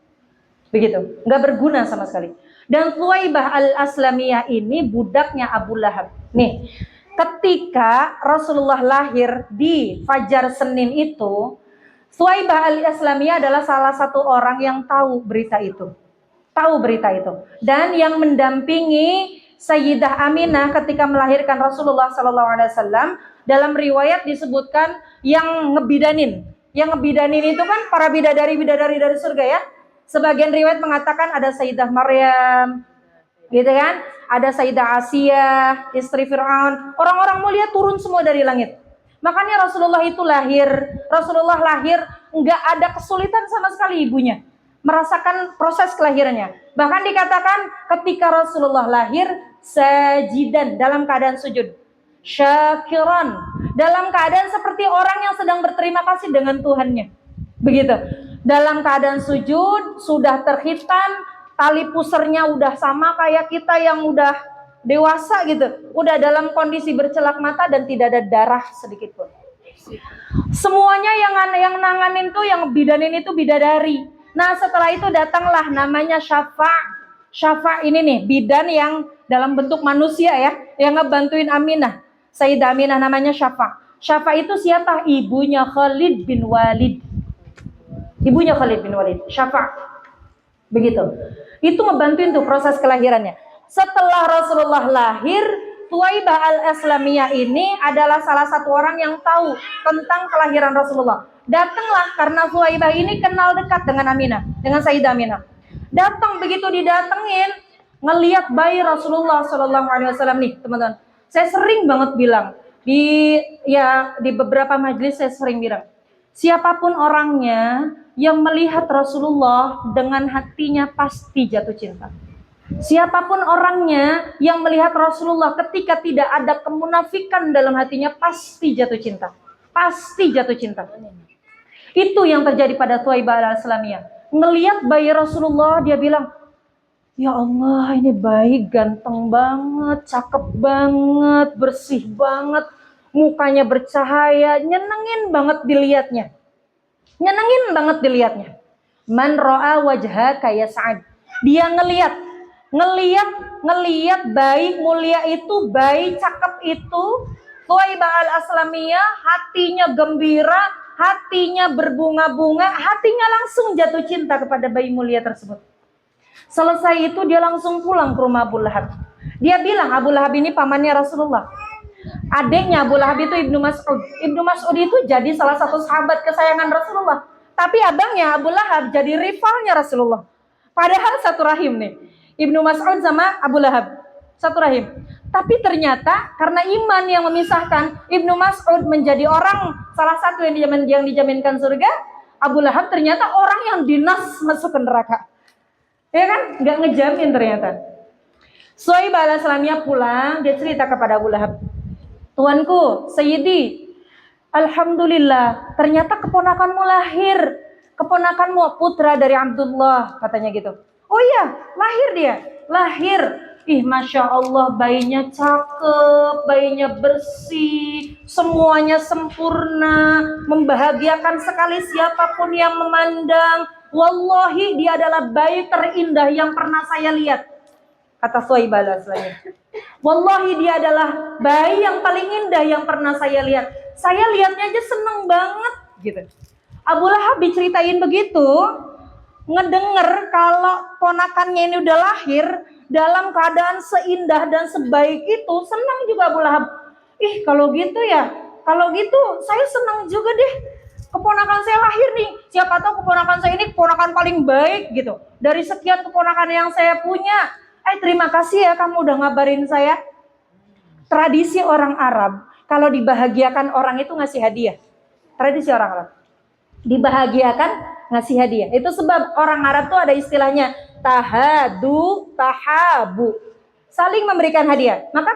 Begitu, enggak berguna sama sekali. Dan Thuwaibah Al-Aslamiyah ini budaknya Abu Lahab. Nih, ketika Rasulullah lahir di Fajar Senin itu, Suwaibah al-Islamiyah adalah salah satu orang yang tahu berita itu. Tahu berita itu. Dan yang mendampingi Sayyidah Aminah ketika melahirkan Rasulullah SAW. Dalam riwayat disebutkan yang ngebidanin. Yang ngebidanin itu kan para bidadari-bidadari dari surga ya. Sebagian riwayat mengatakan ada Sayyidah Maryam, gitu kan? Ada Sayyidah Asiyah, istri Fir'aun. Orang-orang mulia turun semua dari langit. Makanya Rasulullah itu lahir. Rasulullah lahir nggak ada kesulitan sama sekali ibunya merasakan proses kelahirannya. Bahkan dikatakan ketika Rasulullah lahir sajidan, dalam keadaan sujud, syakiran, dalam keadaan seperti orang yang sedang berterima kasih dengan Tuhannya. Begitu. Dalam keadaan sujud, sudah terhitan, tali pusernya udah sama kayak kita yang udah dewasa gitu. Udah dalam kondisi bercelak mata dan tidak ada darah sedikit pun. Semuanya yang nanganin tuh, yang bidanin itu bidadari. Nah setelah itu datanglah namanya Syafa'. Syafa' ini nih bidan yang dalam bentuk manusia ya, yang ngebantuin Aminah. Sayyidah Aminah namanya Syafa'. Syafa' itu siapa? Ibunya Khalid bin Walid. Ibunya Khalid bin Walid, Syafa'. Begitu. Itu ngebantuin tuh proses kelahirannya. Setelah Rasulullah lahir, Suwaibah al-Islamiyah ini adalah salah satu orang yang tahu tentang kelahiran Rasulullah. Datanglah karena Suwaibah ini kenal dekat dengan Aminah, dengan Sayyidah Aminah. Datang, begitu didatengin, ngelihat bayi Rasulullah SAW nih, teman-teman. Saya sering banget bilang di beberapa majelis saya sering bilang, siapapun orangnya yang melihat Rasulullah dengan hatinya pasti jatuh cinta. Siapapun orangnya yang melihat Rasulullah ketika tidak ada kemunafikan dalam hatinya pasti jatuh cinta. Pasti jatuh cinta. Itu yang terjadi pada Suwaibah al-Islamiyah. Ngelihat bayi Rasulullah, dia bilang, ya Allah, ini bayi ganteng banget, cakep banget, bersih banget, mukanya bercahaya, nyenengin banget dilihatnya. Nyenengin banget dilihatnya. Man ro'a wajhaka ya Sa'ad. Dia ngelihat bayi mulia itu, bayi cakep itu, Suwaibah al-Islamiyah, hatinya gembira, hatinya berbunga-bunga, hatinya langsung jatuh cinta kepada bayi mulia tersebut. Selesai itu dia langsung pulang ke rumah Abu Lahab. Dia bilang, Abu Lahab ini pamannya Rasulullah. Adiknya Abu Lahab itu Ibnu Mas'ud. Ibnu Mas'ud itu jadi salah satu sahabat kesayangan Rasulullah. Tapi abangnya Abu Lahab jadi rivalnya Rasulullah. Padahal satu rahim nih. Ibnu Mas'ud sama Abu Lahab. Satu rahim. Tapi ternyata karena iman yang memisahkan, Ibnu Mas'ud menjadi orang salah satu yang dijaminkan surga. Abu Lahab ternyata orang yang dinas masuk ke neraka. Ya kan? Nggak ngejamin ternyata. Suwaibah al-Islamiyah pulang, dia cerita kepada Abu Lahab. Tuanku, Sayyidi, alhamdulillah, ternyata keponakanmu lahir. Keponakanmu putra dari Abdullah, katanya gitu. Oh iya, lahir dia. Lahir. Ih, Masya Allah, bayinya cakep, bayinya bersih, semuanya sempurna, membahagiakan sekali siapapun yang memandang. Wallahi, dia adalah bayi terindah yang pernah saya lihat. Kata Suwaibah al-Islamiyah. Wallahi, dia adalah bayi yang paling indah yang pernah saya lihat. Saya lihatnya aja seneng banget gitu. Abu Lahab diceritain begitu, ngedenger kalau ponakannya ini udah lahir dalam keadaan seindah dan sebaik itu, senang juga Abu Lahab. Ih, kalau gitu ya, kalau gitu saya senang juga deh. Keponakan saya lahir nih, siapa tahu keponakan saya ini keponakan paling baik gitu. Dari sekian keponakan yang saya punya, terima kasih ya kamu udah ngabarin saya. Tradisi orang Arab, kalau dibahagiakan orang itu ngasih hadiah. Tradisi orang Arab. Dibahagiakan ngasih hadiah. Itu sebab orang Arab tuh ada istilahnya tahadu, tahabu. Saling memberikan hadiah. Maka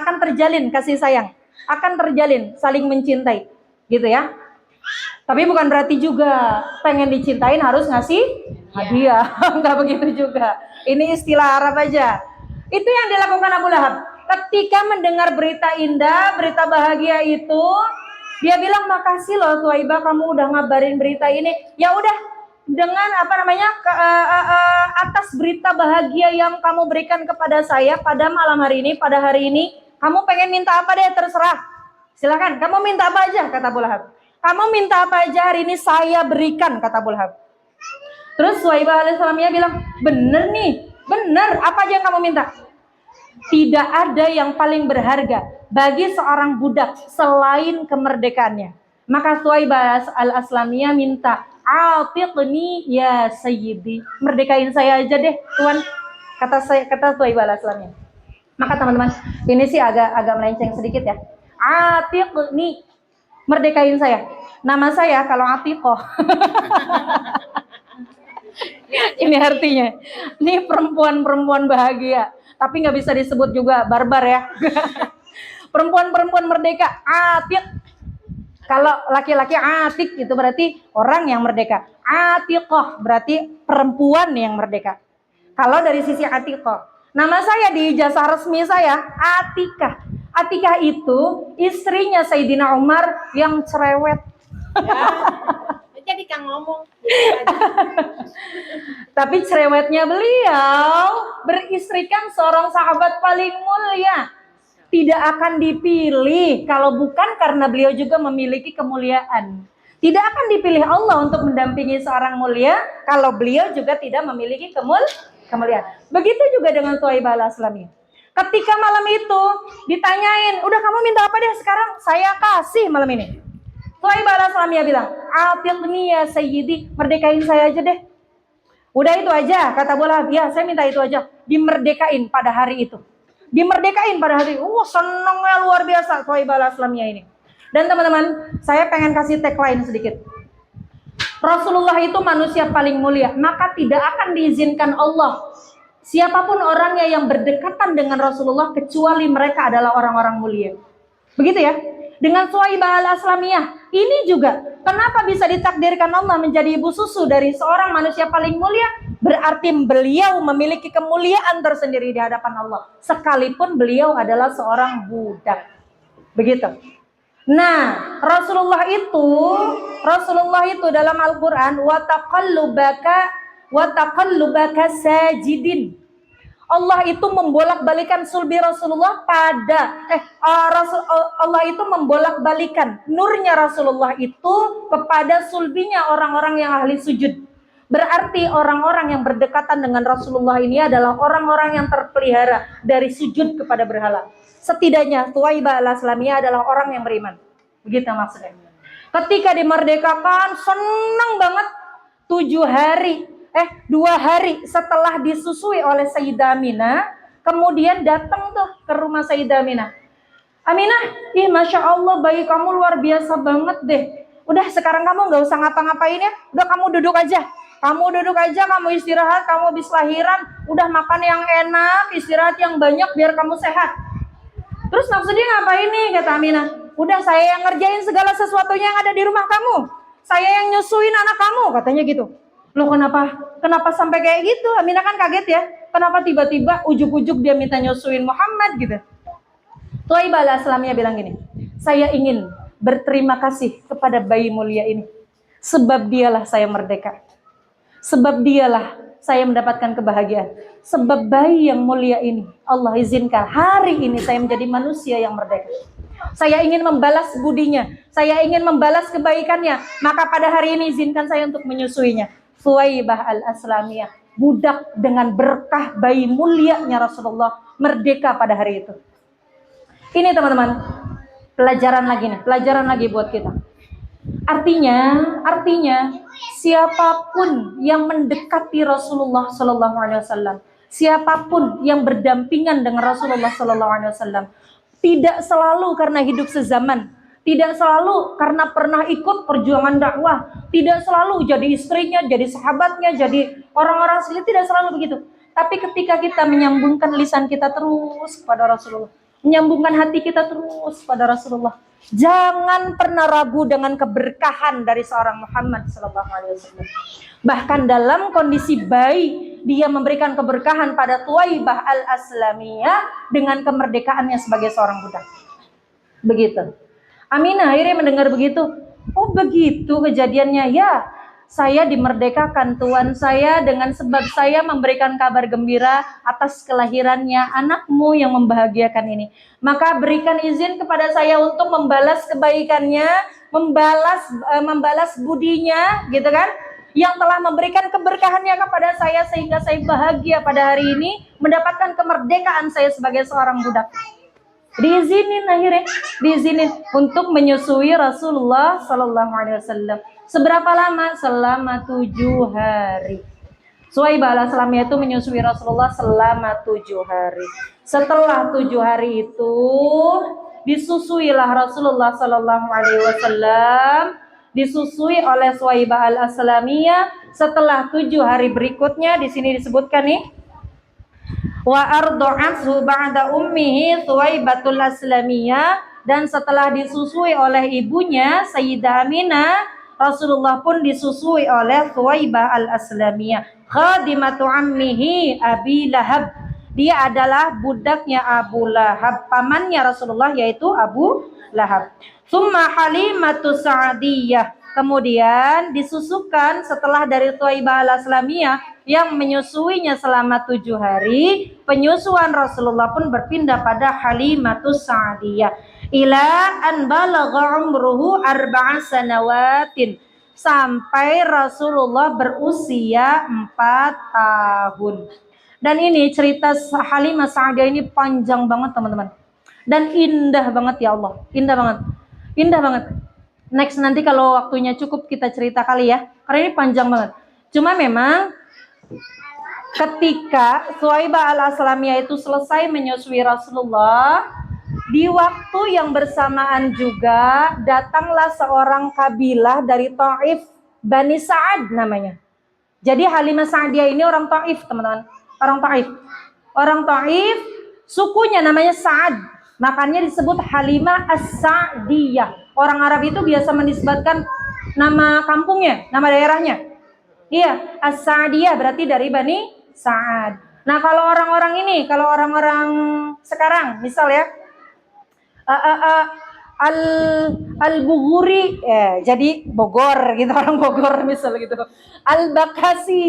akan terjalin kasih sayang. Akan terjalin saling mencintai. Gitu ya. Tapi bukan berarti juga pengen dicintain harus ngasih hadiah. Enggak begitu juga. Ini istilah Arab aja. Itu yang dilakukan Abu Lahab. Ketika mendengar berita indah, berita bahagia itu, dia bilang, makasih loh Suwaibah, kamu udah ngabarin berita ini. Ya udah, dengan atas berita bahagia yang kamu berikan kepada saya pada malam hari ini, pada hari ini, kamu pengen minta apa deh, terserah. Silakan, kamu minta apa aja, kata Abu Lahab. Kamu minta apa aja hari ini saya berikan, kata Abu Lahab. Terus Suwaibah al-Islamiyah bilang, bener nih, bener, apa aja yang kamu minta? Tidak ada yang paling berharga bagi seorang budak selain kemerdekaannya. Maka Suwaibah al-Islamiyah minta, atiqni ya sayyidi, merdekain saya aja deh Tuan, kata Suwaibah al-Islamiyah. Maka teman-teman, ini sih agak melenceng sedikit ya. Atiqni, merdekain saya. Nama saya kalau Atiqoh. Ini artinya, ini perempuan-perempuan bahagia, tapi nggak bisa disebut juga barbar ya. Perempuan-perempuan merdeka, Atiq. Kalau laki-laki Atiq itu berarti orang yang merdeka. Atiqoh berarti perempuan yang merdeka. Kalau dari sisi Atiqoh, nama saya di ijazah resmi saya Atikah. Atikah itu istrinya Sayyidina Umar yang cerewet. Jadi Kang ngomong. Tapi cerewetnya beliau beristrikan seorang sahabat paling mulia. Tidak akan dipilih kalau bukan karena beliau juga memiliki kemuliaan. Tidak akan dipilih Allah untuk mendampingi seorang mulia kalau beliau juga tidak memiliki kemuliaan. Begitu juga dengan Suwaibah al-Islamiyah. Ketika malam itu ditanyain, udah kamu minta apa deh sekarang? Saya kasih malam ini. Suwaibah al-Islamiyah bilang, atiqni ya sayyidi, merdekain saya aja deh. Udah itu aja, kata Abu Lahab, ya saya minta itu aja. Dimerdekain pada hari itu. Dimerdekain pada hari itu. Senangnya luar biasa Suwaibah al-Islamiyah ini. Dan teman-teman, saya pengen kasih tagline sedikit. Rasulullah itu manusia paling mulia, maka tidak akan diizinkan Allah siapapun orangnya yang berdekatan dengan Rasulullah kecuali mereka adalah orang-orang mulia. Begitu ya. Dengan Suwaibah al-Islamiyah ini juga kenapa bisa ditakdirkan Allah menjadi ibu susu dari seorang manusia paling mulia? Berarti beliau memiliki kemuliaan tersendiri di hadapan Allah, sekalipun beliau adalah seorang budak. Begitu. Nah, Rasulullah itu dalam Al-Qur'an wa taqallubaka sajidin. Allah itu membolak-balikan sulbi Rasulullah Allah itu membolak-balikan nurnya Rasulullah itu kepada sulbinya orang-orang yang ahli sujud. Berarti orang-orang yang berdekatan dengan Rasulullah ini adalah orang-orang yang terpelihara dari sujud kepada berhala. Setidaknya Suwaibah al-Islamiyah adalah orang yang beriman. Begitu maksudnya. Ketika dimerdekakan senang banget 2 hari setelah disusui oleh Sayyidah Aminah, kemudian datang tuh ke rumah Sayyidah Aminah. Aminah, Masya Allah bayi kamu luar biasa banget deh. Udah sekarang kamu gak usah ngapa-ngapain ya, udah kamu duduk aja. Kamu istirahat, kamu habis lahiran, udah makan yang enak, istirahat yang banyak biar kamu sehat. Terus maksudnya ngapain nih, kata Aminah. Udah saya yang ngerjain segala sesuatunya yang ada di rumah kamu. Saya yang nyusuin anak kamu, katanya gitu. Loh kenapa sampai kayak gitu? Aminah kan kaget ya. Kenapa tiba-tiba ujuk-ujuk dia minta nyusuin Muhammad gitu. Suwaibah al-Islamiyah bilang gini, saya ingin berterima kasih kepada bayi mulia ini. Sebab dialah saya merdeka. Sebab dialah saya mendapatkan kebahagiaan. Sebab bayi yang mulia ini, Allah izinkan hari ini saya menjadi manusia yang merdeka. Saya ingin membalas budinya. Saya ingin membalas kebaikannya. Maka pada hari ini izinkan saya untuk menyusuinya. Suwaibah al-Islamiyah, budak dengan berkah bayi mulianya Rasulullah, merdeka pada hari itu. Ini teman-teman, pelajaran lagi buat kita. Artinya siapapun yang mendekati Rasulullah Sallallahu Alaihi Wasallam, siapapun yang berdampingan dengan Rasulullah Sallallahu Alaihi Wasallam, tidak selalu karena hidup sezaman, tidak selalu karena pernah ikut perjuangan dakwah, tidak selalu jadi istrinya, jadi sahabatnya, jadi orang-orang sekeliling, tidak selalu begitu. Tapi ketika kita menyambungkan lisan kita terus kepada Rasulullah, menyambungkan hati kita terus pada Rasulullah, jangan pernah ragu dengan keberkahan dari seorang Muhammad sallallahu alaihi wasallam. Bahkan dalam kondisi bayi, dia memberikan keberkahan pada Suwaibah al-Islamiyah dengan kemerdekaannya sebagai seorang budak. Begitu. Aminah akhirnya mendengar begitu. Oh begitu kejadiannya ya. Saya dimerdekakan Tuhan saya dengan sebab saya memberikan kabar gembira atas kelahirannya anakmu yang membahagiakan ini. Maka berikan izin kepada saya untuk membalas kebaikannya, membalas budinya, gitu kan? Yang telah memberikan keberkahannya kepada saya sehingga saya bahagia pada hari ini mendapatkan kemerdekaan saya sebagai seorang budak. Diizinin untuk menyusui Rasulullah Sallallahu Alaihi Wasallam. Seberapa lama? Selama 7 hari. Suwaibah al-Aslamiyah itu menyusui Rasulullah selama 7 hari. Setelah 7 hari itu disusuilah Rasulullah Sallallahu Alaihi Wasallam, disusui oleh Suwaibah al-Aslamiyah. Setelah 7 hari berikutnya, di sini disebutkan nih, wa arda'athu ba'da ummihi Suwaibatul Aslamiyah, dan setelah disusui oleh ibunya Sayyidah Aminah, Rasulullah pun disusui oleh Suwaibah al-Aslamiyah, khadimatu ammihi Abi Lahab. Dia adalah budaknya Abu Lahab, pamannya Rasulullah yaitu Abu Lahab. Summa Halimatu Sa'diyah, kemudian disusukan setelah dari Suwaibah al-Aslamiyah yang menyusuinya selama 7 hari, penyusuan Rasulullah pun berpindah pada Halimatus Sa'diyah. Ila an balagha umruhu 4 sanawatin, sampai Rasulullah berusia 4 tahun. Dan ini cerita Halimah Sa'diyah ini panjang banget teman-teman. Dan indah banget ya Allah. Indah banget. Indah banget. Next nanti kalau waktunya cukup kita cerita kali ya. Karena ini panjang banget. Cuma memang ketika Suwaibah al-Aslamiyah itu selesai menyusui Rasulullah, di waktu yang bersamaan juga datanglah seorang kabilah dari Taif, Bani Sa'ad namanya. Jadi Halimah Sa'diyah ini orang Taif teman-teman. Orang Taif, sukunya namanya Sa'ad. Makanya disebut Halimah As-Sa'diyah. Orang Arab itu biasa menisbatkan nama kampungnya, nama daerahnya. Iya, As-Sa'diyah berarti dari Bani Sa'ad. Nah, kalau orang-orang sekarang, misal ya, Al-Bughuri, jadi Bogor gitu, orang Bogor misal gitu. Al-Bakasi.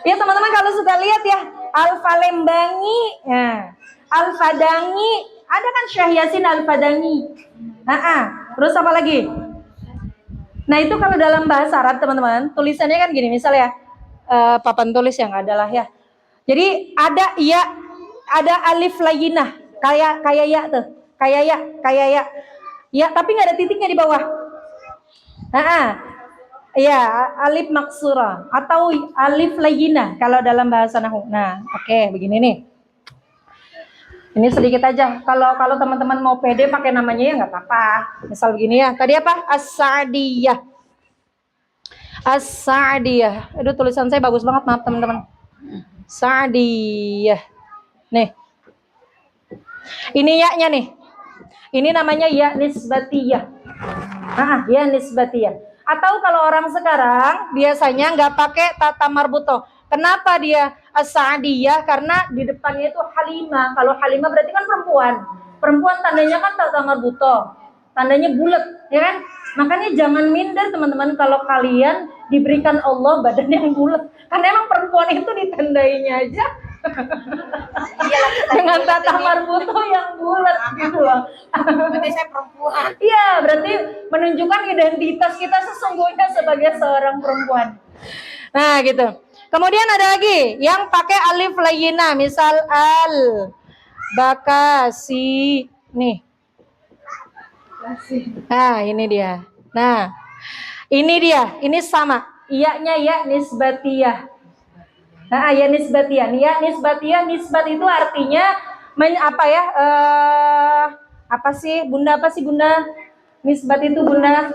Ya teman-teman kalau sudah lihat ya, Al-Falembangi, ya, Al-Fadangi, ada kan Syekh Yasin Al-Fadangi. Terus apa lagi? Nah itu kalau dalam bahasa Arab teman-teman, tulisannya kan gini, misal ya, papan tulis yang adalah ya. Jadi ada ya, ada alif layinah, kayak ya tuh, kayak ya. Ya, tapi nggak ada titiknya di bawah. Ya, alif maksura atau alif layinah kalau dalam bahasa nahwu. Nah, oke, begini nih. Ini sedikit aja. Kalau teman-teman mau pede pakai namanya ya nggak apa-apa. Misal begini ya. Tadi apa? As-Sa'diyah. As-Sa'diyah. Aduh, tulisan saya bagus banget, maaf teman-teman. Sa'diyah. Nih. Ini ya-nya nih. Ini namanya ya nisbatiyah. Ya nisbatiyah. Atau kalau orang sekarang biasanya nggak pakai tata marbuto. Kenapa dia As-Sa'diyah? Karena di depannya itu Halimah. Kalau Halimah berarti kan perempuan. Perempuan tandanya kan tata marbuto. Tandanya bulat, ya kan? Makanya jangan minder teman-teman kalau kalian diberikan Allah badan yang bulat. Karena emang perempuan itu ditandainya aja dengan tata marbuto yang bulat gitu loh. Berarti saya perempuan. Iya, berarti menunjukkan identitas kita sesungguhnya sebagai seorang perempuan. Nah, gitu. Kemudian ada lagi yang pakai alif layinah, misal al bakasi nih. Nah, ini dia. Nah, ini dia. Ini sama. Iya-nya ya nisbatiyah. Nah, ya nisbatiyah. Ya nisbatiyah, nisbat itu artinya apa sih Bunda? Nisbat itu Bunda?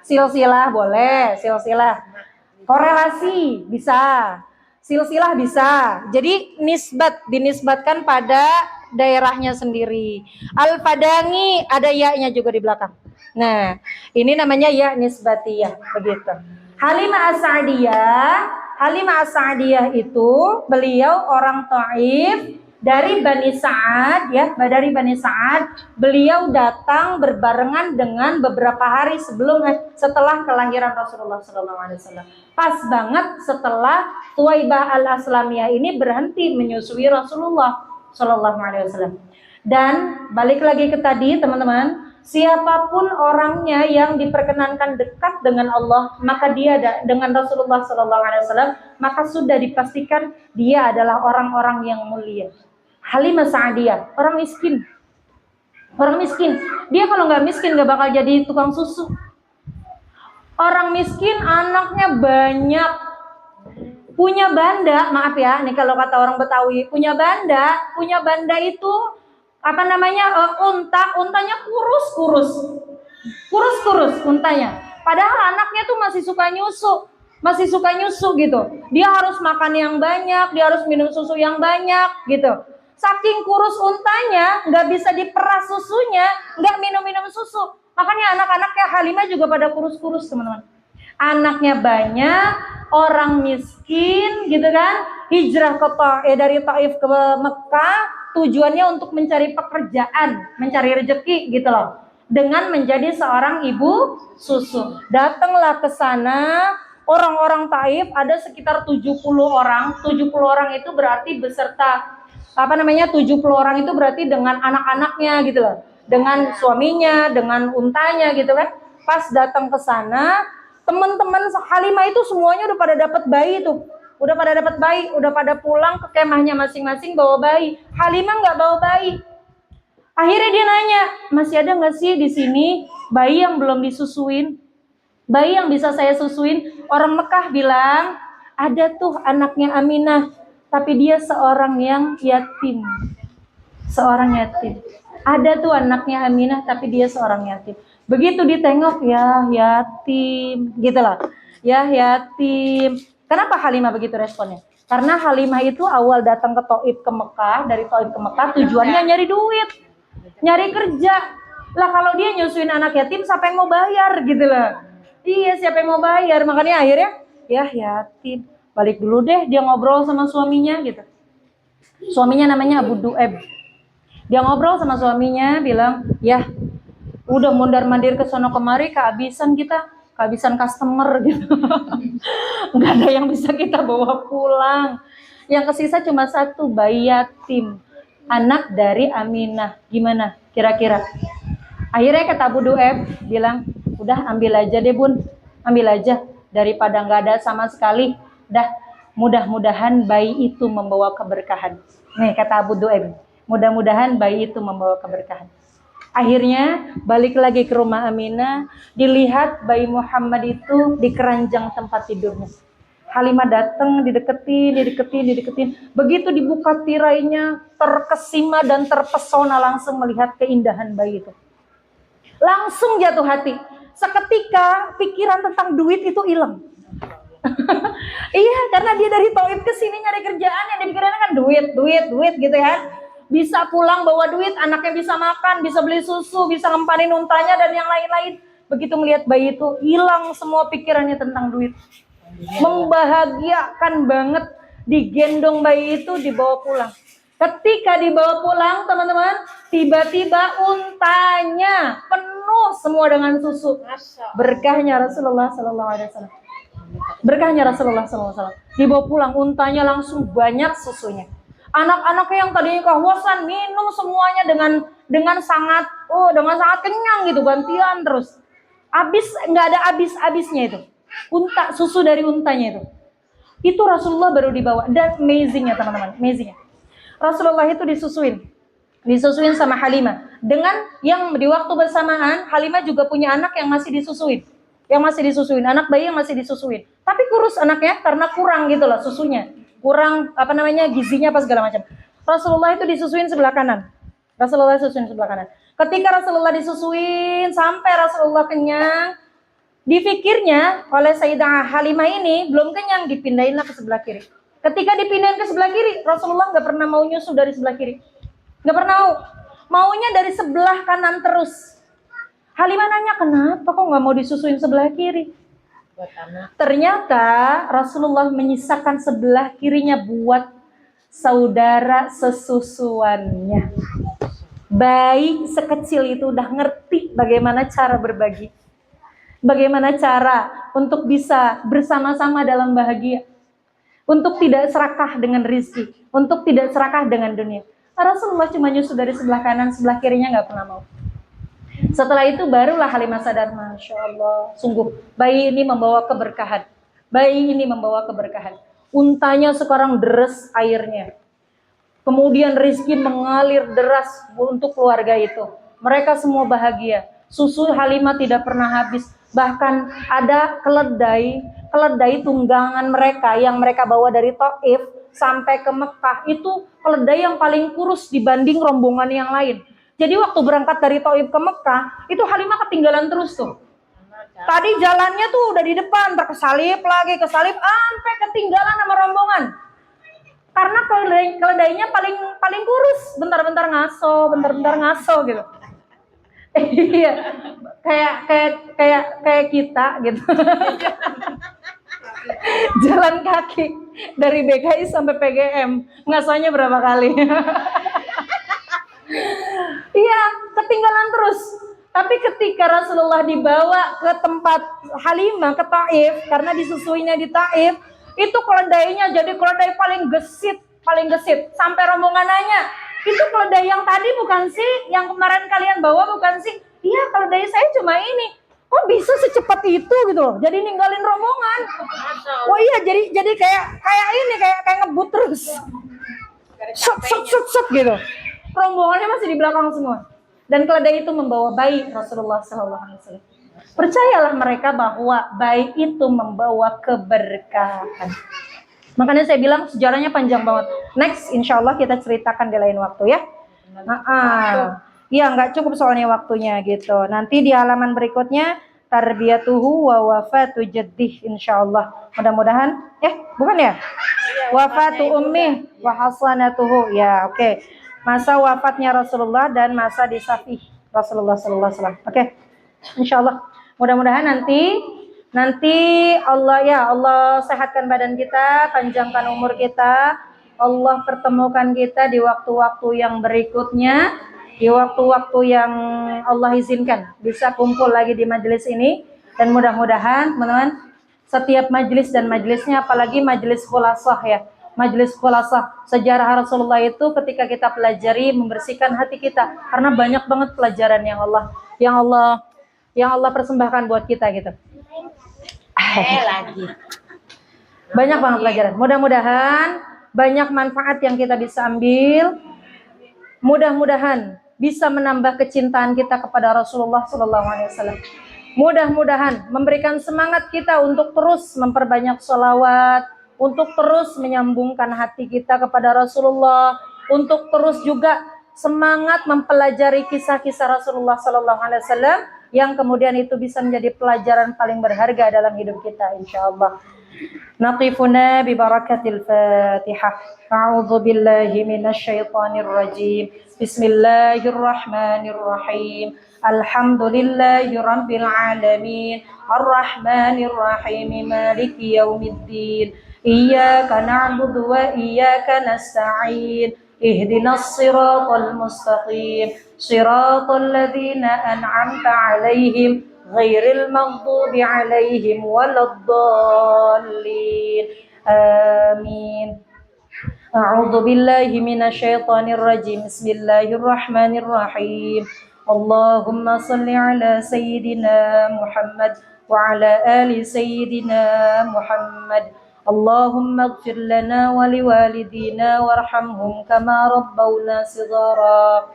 Silsilah boleh, silsilah. Korelasi bisa. Silsilah bisa. Jadi dinisbatkan pada daerahnya sendiri. Al-Fadangi ada ya-nya juga di belakang. Nah, ini namanya ya nisbatiyah, begitu. Halimah As-Sa'diyah itu beliau orang Taif dari Bani Sa'ad ya, dari Bani Sa'ad. Beliau datang berbarengan dengan beberapa hari setelah kelahiran Rasulullah SAW. Pas banget setelah Suwaibah al-Aslamiyah ini berhenti menyusui Rasulullah SAW. Dan balik lagi ke tadi teman-teman, Siapapun orangnya yang diperkenankan dekat dengan Allah, maka dia dengan Rasulullah SAW, maka sudah dipastikan dia adalah orang-orang yang mulia. Halimah Sa'diyah, orang miskin. Orang miskin, dia kalau nggak miskin nggak bakal jadi tukang susu. Orang miskin anaknya banyak, punya banda, maaf ya, nih kalau kata orang Betawi, punya banda itu apa namanya, untanya kurus untanya. Padahal anaknya tuh masih suka nyusu gitu. Dia harus makan yang banyak, dia harus minum susu yang banyak gitu. Saking kurus untanya, nggak bisa diperas susunya, nggak minum susu. Makanya anak-anaknya Halimah juga pada kurus-kurus teman-teman. Anaknya banyak, orang miskin gitu kan, hijrah dari Taif ke Mekah, tujuannya untuk mencari pekerjaan, mencari rezeki gitu loh, dengan menjadi seorang ibu susu. Datanglah ke sana orang-orang Taif, ada sekitar 70 orang. 70 orang itu berarti beserta 70 orang itu berarti dengan anak-anaknya gitu loh, dengan suaminya, dengan untanya gitu kan. Pas datang ke sana, teman-teman Halimah itu semuanya udah pada dapat bayi tuh. Udah pada pulang ke kemahnya masing-masing bawa bayi. Halimah nggak bawa bayi. Akhirnya dia nanya, masih ada nggak sih di sini bayi yang belum disusuin? Bayi yang bisa saya susuin? Orang Mekah bilang, ada tuh anaknya Aminah, tapi dia seorang yang yatim. Seorang yatim. Ada tuh anaknya Aminah, tapi dia seorang yatim. Begitu ditengok, ya yatim, gitulah. Ya yatim. Kenapa Halimah begitu responnya? Karena Halimah itu awal datang ke Taif ke Mekah, dari Taif ke Mekah tujuannya nyari duit, nyari kerja. Lah kalau dia nyusuin anak yatim, siapa yang mau bayar gitu loh. Iya, siapa yang mau bayar? Makanya akhirnya, ya yatim. Balik dulu deh, dia ngobrol sama suaminya gitu. Suaminya namanya Abu Du'eb. Dia ngobrol sama suaminya, bilang, ya udah mondar-mandir ke sono kemari, kehabisan customer gitu. Nggak ada yang bisa kita bawa pulang. Yang kesisa cuma satu, bayi yatim, anak dari Aminah. Gimana kira-kira? Akhirnya kata Abu Du'eb bilang, udah ambil aja deh bun, ambil aja, daripada nggak ada sama sekali. Dah, mudah-mudahan bayi itu membawa keberkahan. Nih kata Abu Du'eb, mudah-mudahan bayi itu membawa keberkahan. Akhirnya balik lagi ke rumah Aminah, dilihat bayi Muhammad itu di keranjang tempat tidurnya. Halimah datang, dideketin. Begitu dibuka tirainya, terkesima dan terpesona langsung melihat keindahan bayi itu. Langsung jatuh hati. Seketika pikiran tentang duit itu hilang. Iya, karena dia dari Taif ke sini nyari kerjaan, yang dipikirannya kan duit gitu ya. Bisa pulang bawa duit, anaknya bisa makan, bisa beli susu, bisa ngempanin untanya dan yang lain-lain. Begitu melihat bayi itu, hilang semua pikirannya tentang duit. Membahagiakan banget, digendong bayi itu dibawa pulang. Ketika dibawa pulang teman-teman, tiba-tiba untanya penuh semua dengan susu. Berkahnya Rasulullah SAW. Berkahnya Rasulullah SAW. Dibawa pulang, untanya langsung banyak susunya. Anak-anaknya yang tadinya kehausan minum semuanya dengan sangat kenyang gitu, gantian terus. Nggak ada habisnya itu. Susu dari untanya itu. Itu Rasulullah baru dibawa, dan amazing ya teman-teman, amazing ya. Rasulullah itu disusuin sama Halimah. Dengan yang di waktu bersamaan Halimah juga punya anak yang masih disusuin. Anak bayi yang masih disusuin. Tapi kurus anaknya karena kurang gitu loh susunya. Kurang gizinya apa segala macam. Rasulullah itu disusuin sebelah kanan. Ketika Rasulullah disusuin sampai Rasulullah kenyang, dipikirnya oleh Sayyidah Halimah ini belum kenyang, dipindahinlah ke sebelah kiri. Ketika dipindahin ke sebelah kiri, Rasulullah nggak pernah mau nyusu dari sebelah kiri. Nggak pernah mau. Maunya dari sebelah kanan terus. Halimah nanya, kenapa kok nggak mau disusuin sebelah kiri? Ternyata Rasulullah menyisakan sebelah kirinya buat saudara sesusuannya. Bayi sekecil itu udah ngerti bagaimana cara berbagi. Bagaimana cara untuk bisa bersama-sama dalam bahagia. Untuk tidak serakah dengan rizki. Untuk tidak serakah dengan dunia. Rasulullah cuma nyusu dari sebelah kanan, sebelah kirinya nggak pernah mau. Setelah itu barulah Halimah sadar, Masya Allah, sungguh bayi ini membawa keberkahan. Bayi ini membawa keberkahan. Untanya sekarang deres airnya. Kemudian rezeki mengalir deras untuk keluarga itu. Mereka semua bahagia. Susu Halimah tidak pernah habis. Bahkan ada keledai tunggangan mereka yang mereka bawa dari Taif sampai ke Mekah. Itu keledai yang paling kurus dibanding rombongan yang lain. Jadi waktu berangkat dari Taif ke Mekah, itu Halimah ketinggalan terus tuh. Tadi jalannya tuh udah di depan, terkesalip lagi, sampai ketinggalan sama rombongan. Karena keledainya paling kurus, bentar-bentar ngaso gitu. Iya, kayak kita gitu. Jalan kaki dari BKI sampai PGM, ngasonya berapa kali? Iya, ketinggalan terus. Tapi ketika Rasulullah dibawa ke tempat Halimah, ke Taif, karena disusuinya di Taif, itu keledainya jadi keledai paling gesit. Sampai rombongan nanya, itu keledai yang tadi bukan sih? Yang kemarin kalian bawa bukan sih? Iya, keledai saya cuma ini. Kok bisa secepat itu gitu loh? Jadi ninggalin rombongan. Oh iya, jadi kayak ngebut terus. Set gitu. Rombongannya masih di belakang semua. Dan keledai itu membawa bayi Rasulullah SAW. Percayalah mereka bahwa bayi itu membawa keberkahan. Makanya saya bilang sejarahnya panjang banget. Next, insya Allah kita ceritakan di lain waktu ya. Iya, nggak cukup soalnya waktunya gitu. Nanti di halaman berikutnya tarbiyatuhu wa wafatu jaddih insya Allah. Mudah-mudahan, bukan ya? Wafatu ummi wa hasanatuhu. Ya, oke. Masa wafatnya Rasulullah dan masa disafih Rasulullah sallallahu alaihi wasallam. Oke. Insyaallah. Mudah-mudahan nanti Allah sehatkan badan kita, panjangkan umur kita. Allah pertemukan kita di waktu-waktu yang berikutnya, di waktu-waktu yang Allah izinkan bisa kumpul lagi di majelis ini, dan mudah-mudahan teman-teman setiap majelis dan majelisnya, apalagi majelis khulasah ya. Majelis khulasah sejarah Rasulullah itu ketika kita pelajari membersihkan hati kita, karena banyak banget pelajaran yang Allah persembahkan buat kita gitu. Lagi. Banyak banget pelajaran. Mudah-mudahan banyak manfaat yang kita bisa ambil. Mudah-mudahan bisa menambah kecintaan kita kepada Rasulullah SAW. Mudah-mudahan memberikan semangat kita untuk terus memperbanyak sholawat, untuk terus menyambungkan hati kita kepada Rasulullah, untuk terus juga semangat mempelajari kisah-kisah Rasulullah SAW yang kemudian itu bisa menjadi pelajaran paling berharga dalam hidup kita insyaallah. Naqifuna bi barakatil Fatihah. A'udzu billahi minasy syaithanir rajim. Bismillahirrahmanirrahim. Alhamdulillahi rabbil alamin. Arrahmanir rahim. Maliki yaumiddin. Iyyaka na'budu wa iyyaka nasta'in. Ihdinas siratal mustaqim. Siratal ladzina an'amta 'alaihim ghairil maghdubi 'alaihim waladdallin. Amin. A'udzu billahi minasy syaithanir rajim. Bismillahirrahmanirrahim. Allahumma shalli ala sayyidina Muhammad wa ala ali sayyidina Muhammad. Allahumma ighfir lana wa liwalidina warhamhum kama rabbawna shighara.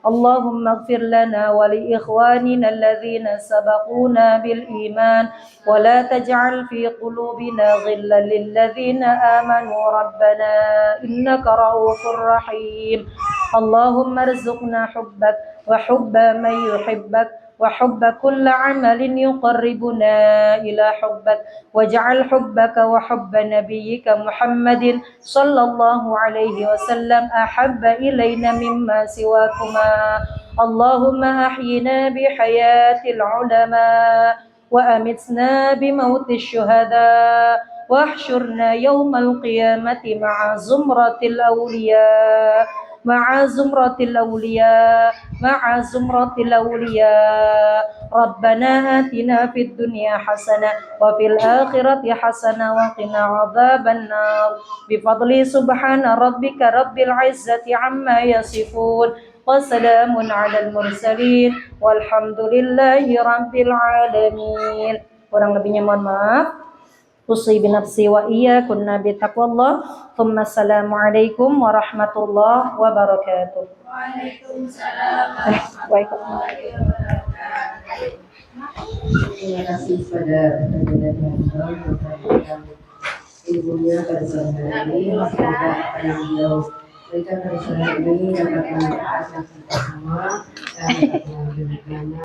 اللهم اغفر لنا ولإخواننا الذين سبقونا بالإيمان ولا تجعل في قلوبنا غلا للذين آمنوا ربنا إنك رؤوف رحيم اللهم ارزقنا حبك وحب من يحبك وحب كل عمل يقربنا إلى حبك واجعل حبك وحب نبيك محمد صلى الله عليه وسلم أحب إلينا مما سواكما اللهم أحينا بحياة العلماء وأمتنا بموت الشهداء واحشرنا يوم القيامة مع زمرة الأولياء مع زمرة الأولياء ربنا آتنا في الدنيا حسنة وفي الآخرة حسنة وقنا عذاب النار بفضل سبحان ربك رب العزة عما يصفون وسلام على المرسلين والحمد لله رب العالمين. Kurang lebihnya mohon maaf. Usi binafsi wa iyyakunna bitaqwallah. Thumma assalamualaikum warahmatullahi wabarakatuh. Waalaikumsalam. Terima kasih pada ibunya pada sore hari ini. Semoga apa yang beliau berikan pada sore hari ini dapat memanfaatkan kita semua dan dapat mengambil hikmahnya.